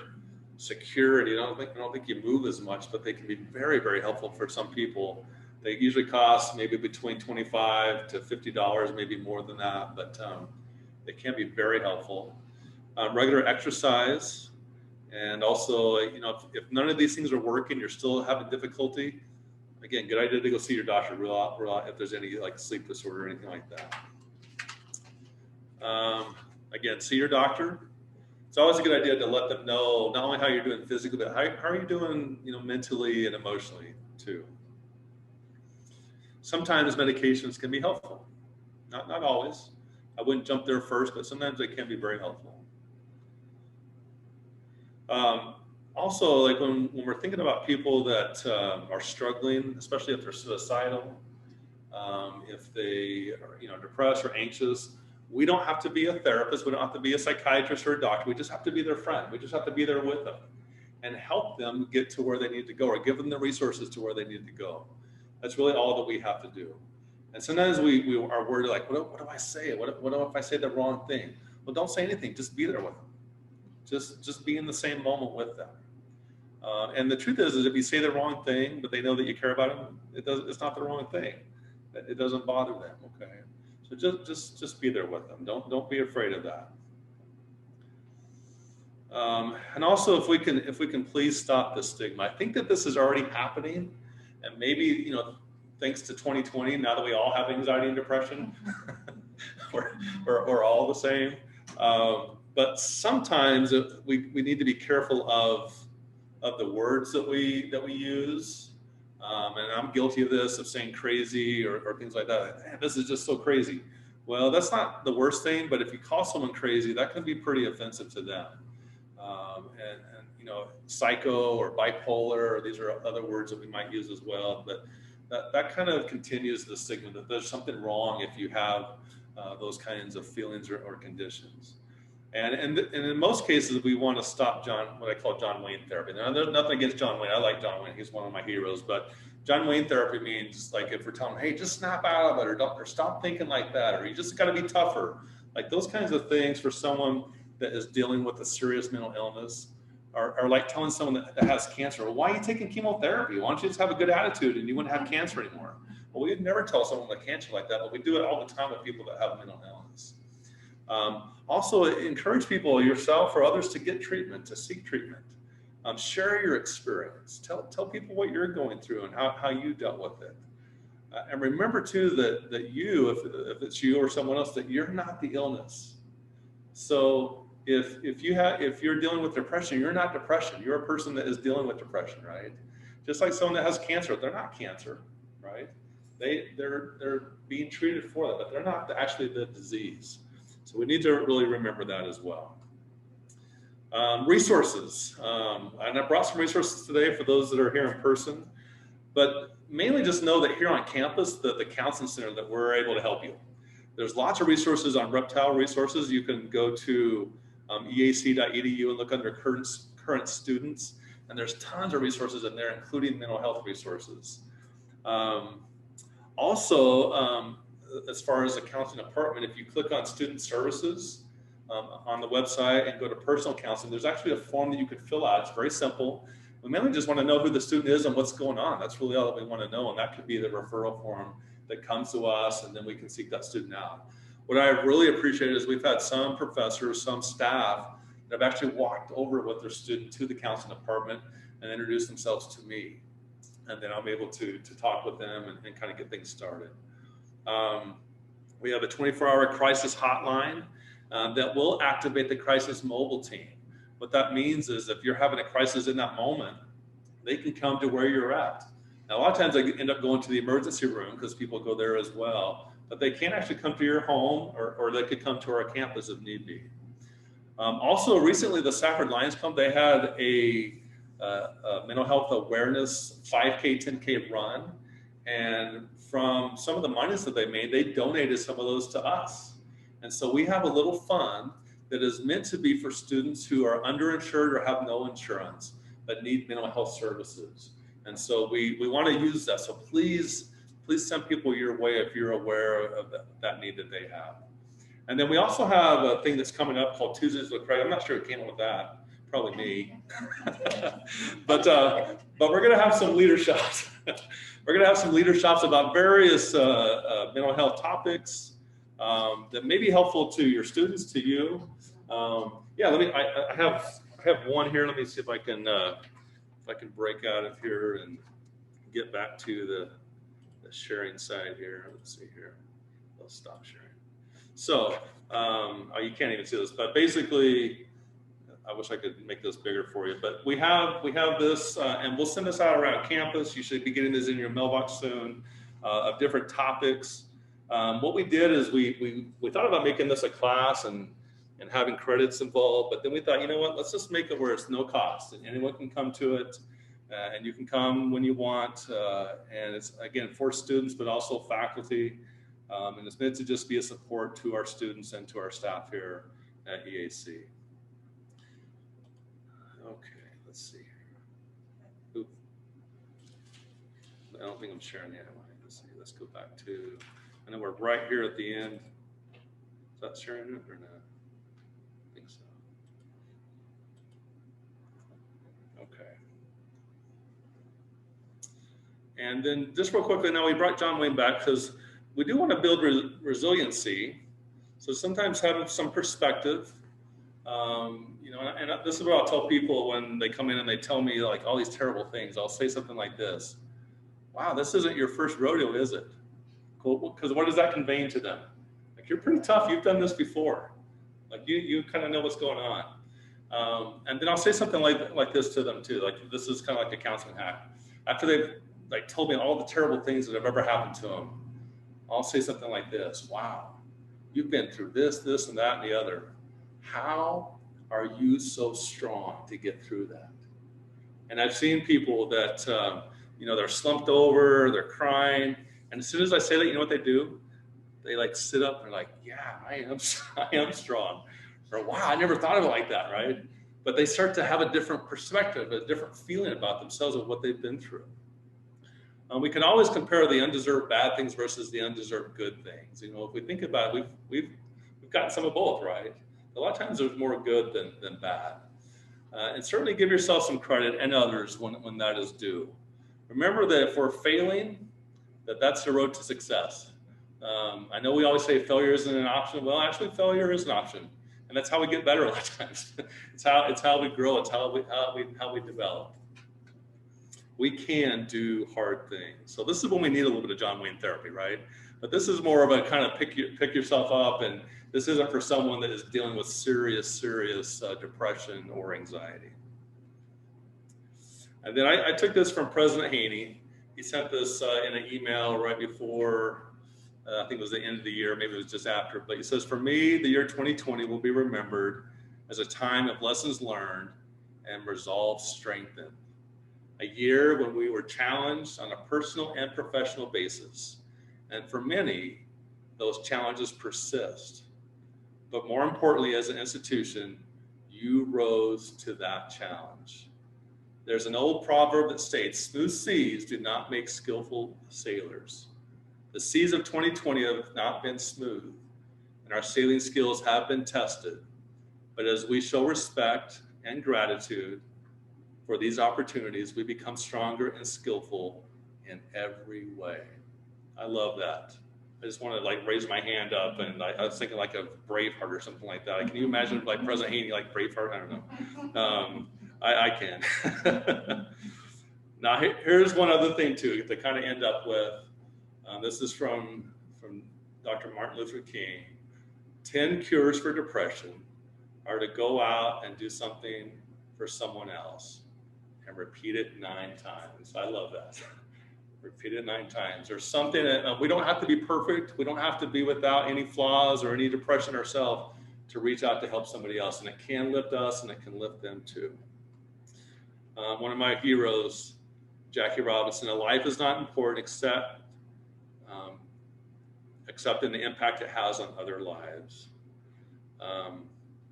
secure, and I don't think you move as much, but they can be very, very helpful for some people. They usually cost maybe between $25 to $50, maybe more than that, but they can be very helpful. Regular exercise, and also, if none of these things are working, you're still having difficulty, again, good idea to go see your doctor if there's any like sleep disorder or anything like that. Again, see your doctor. It's always a good idea to let them know not only how you're doing physically, but how are you doing, mentally and emotionally too. Sometimes medications can be helpful. Not always. I wouldn't jump there first, but sometimes they can be very helpful. Also, like when we're thinking about people that are struggling, especially if they're suicidal, if they are, depressed or anxious, we don't have to be a therapist. We don't have to be a psychiatrist or a doctor. We just have to be their friend. We just have to be there with them and help them get to where they need to go, or give them the resources to where they need to go. That's really all that we have to do. And sometimes we are worried, like, what do I say? What if I say the wrong thing? Well, don't say anything. Just be there with them. Just be in the same moment with them. And the truth is if you say the wrong thing, but they know that you care about them, it's not the wrong thing. It doesn't bother them. Okay. So just be there with them. Don't be afraid of that. And also, if we can please stop the stigma. I think that this is already happening, and maybe thanks to 2020, now that we all have anxiety and depression, we're all the same. But sometimes we need to be careful of the words that we use. And I'm guilty of this, of saying crazy or things like that. Man, this is just so crazy. Well, that's not the worst thing, but if you call someone crazy, that can be pretty offensive to them. And psycho or bipolar, or these are other words that we might use as well. But that kind of continues the stigma that there's something wrong if you have those kinds of feelings or conditions. And in most cases, we want to stop what I call John Wayne therapy. Now, there's nothing against John Wayne. I like John Wayne. He's one of my heroes. But John Wayne therapy means, like, if we're telling, hey, just snap out of it, or stop thinking like that, or you just got to be tougher. Like those kinds of things for someone that is dealing with a serious mental illness are like telling someone that has cancer, well, why are you taking chemotherapy? Why don't you just have a good attitude and you wouldn't have cancer anymore? Well, we'd never tell someone with cancer like that, but we do it all the time with people that have mental illness. Also, encourage people, yourself or others, to get treatment, to seek treatment. Share your experience. Tell people what you're going through and how you dealt with it. And remember too that you, if it's you or someone else, that you're not the illness. So if you're dealing with depression, you're not depression. You're a person that is dealing with depression, right? Just like someone that has cancer, they're not cancer, right? They're being treated for that, but they're not actually the disease. So we need to really remember that as well. Resources. And I brought some resources today for those that are here in person, but mainly just know that here on campus, the counseling center, that we're able to help you. There's lots of resources on Reptile Resources. You can go to eac.edu and look under current students, and there's tons of resources in there, including mental health resources. Also, as far as the counseling department, if you click on student services on the website and go to personal counseling, there's actually a form that you could fill out. It's very simple. We mainly just want to know who the student is and what's going on. That's really all that we want to know, and that could be the referral form that comes to us, and then we can seek that student out. What I really appreciate is we've had some professors, some staff that have actually walked over with their student to the counseling department and introduced themselves to me. And then I'm able to talk with them and kind of get things started. We have a 24-hour crisis hotline that will activate the crisis mobile team. What that means is if you're having a crisis in that moment, they can come to where you're at. Now, a lot of times they end up going to the emergency room because people go there as well, but they can actually come to your home, or they could come to our campus if need be. Also, recently the Safford Lions Club, they had a mental health awareness 5K, 10K run. And from some of the monies that they made, they donated some of those to us. And so we have a little fund that is meant to be for students who are underinsured or have no insurance, but need mental health services. And so we want to use that. So please send people your way if you're aware of that need that they have. And then we also have a thing that's coming up called Tuesdays with Craig. I'm not sure who came up with that. Probably me. but we're going to have some leaderships. We're going to have some leaderships about various mental health topics that may be helpful to your students, to you. I have one here. Let me see if I can break out of here and get back to the sharing side here. Let's see here. Let's stop sharing. So you can't even see this, but basically, I wish I could make this bigger for you, but we have this, and we'll send this out around campus. You should be getting this in your mailbox soon, of different topics. What we did is we thought about making this a class, and and having credits involved. But then we thought, you know what, let's just make it where it's no cost and anyone can come to it. And you can come when you want. And it's, again, for students, but also faculty. And it's meant to just be a support to our students and to our staff here at EAC. Okay, let's see. Oop. I don't think I'm sharing the outline. Let's see, let's go back to, I know we're right here at the end. Is that sharing it or not? I think so. Okay. And then just real quickly, now we brought John Wayne back because we do want to build resiliency. So sometimes having some perspective, you know, and this is what I'll tell people when they come in and they tell me like all these terrible things. I'll say something like this: "Wow, this isn't your first rodeo, is it?" Cool, because what is that conveying to them? Like, you're pretty tough. You've done this before. Like you kind of know what's going on. And then I'll say something like this to them too. Like, this is kind of like a counseling hack. After they've like told me all the terrible things that have ever happened to them, I'll say something like this: "Wow, you've been through this, this, and that, and the other. How are you so strong to get through that?" And I've seen people that, you know, they're slumped over, they're crying. And as soon as I say that, you know what they do? They like sit up and they're like, "Yeah, I am strong." Or, "Wow, I never thought of it like that," right? But they start to have a different perspective, a different feeling about themselves of what they've been through. We can always compare the undeserved bad things versus the undeserved good things. You know, if we think about it, we've gotten some of both, right? A lot of times there's more good than bad. And certainly give yourself some credit and others when that is due. Remember that if we're failing, that's the road to success. I know we always say failure isn't an option. Well, actually, failure is an option, and that's how we get better a lot of times. It's how we grow. It's how we develop. We can do hard things. So this is when we need a little bit of John Wayne therapy, right? But this is more of a kind of pick yourself up, and this isn't for someone that is dealing with serious depression or anxiety. And then I took this from President Haney. He sent this in an email right before, I think it was the end of the year, maybe it was just after, but he says, "For me, the year 2020 will be remembered as a time of lessons learned and resolve strengthened. A year when we were challenged on a personal and professional basis. And for many, those challenges persist. But more importantly, as an institution, you rose to that challenge. There's an old proverb that states, 'Smooth seas do not make skillful sailors.' The seas of 2020 have not been smooth, and our sailing skills have been tested. But as we show respect and gratitude for these opportunities, we become stronger and skillful in every way." I love that. I just want to like raise my hand up, and I was thinking like a Braveheart or something like that. Can you imagine like President Haney like Braveheart? I don't know. I can. Now here's one other thing too to kind of end up with. This is from Dr. Martin Luther King. 10 cures for depression are to go out and do something for someone else and repeat it 9 times. I love that. Repeat it 9 times. There's something that we don't have to be perfect. We don't have to be without any flaws or any depression ourselves to reach out to help somebody else. And it can lift us and it can lift them too. One of my heroes, Jackie Robinson, "A life is not important except in the impact it has on other lives."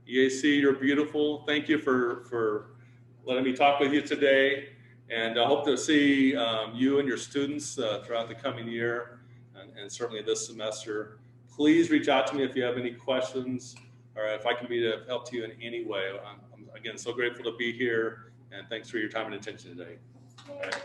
EAC, you're beautiful. Thank you for letting me talk with you today. And I hope to see you and your students throughout the coming year and certainly this semester. Please reach out to me if you have any questions or if I can be of help to you in any way. I'm again, so grateful to be here, and thanks for your time and attention today. All right.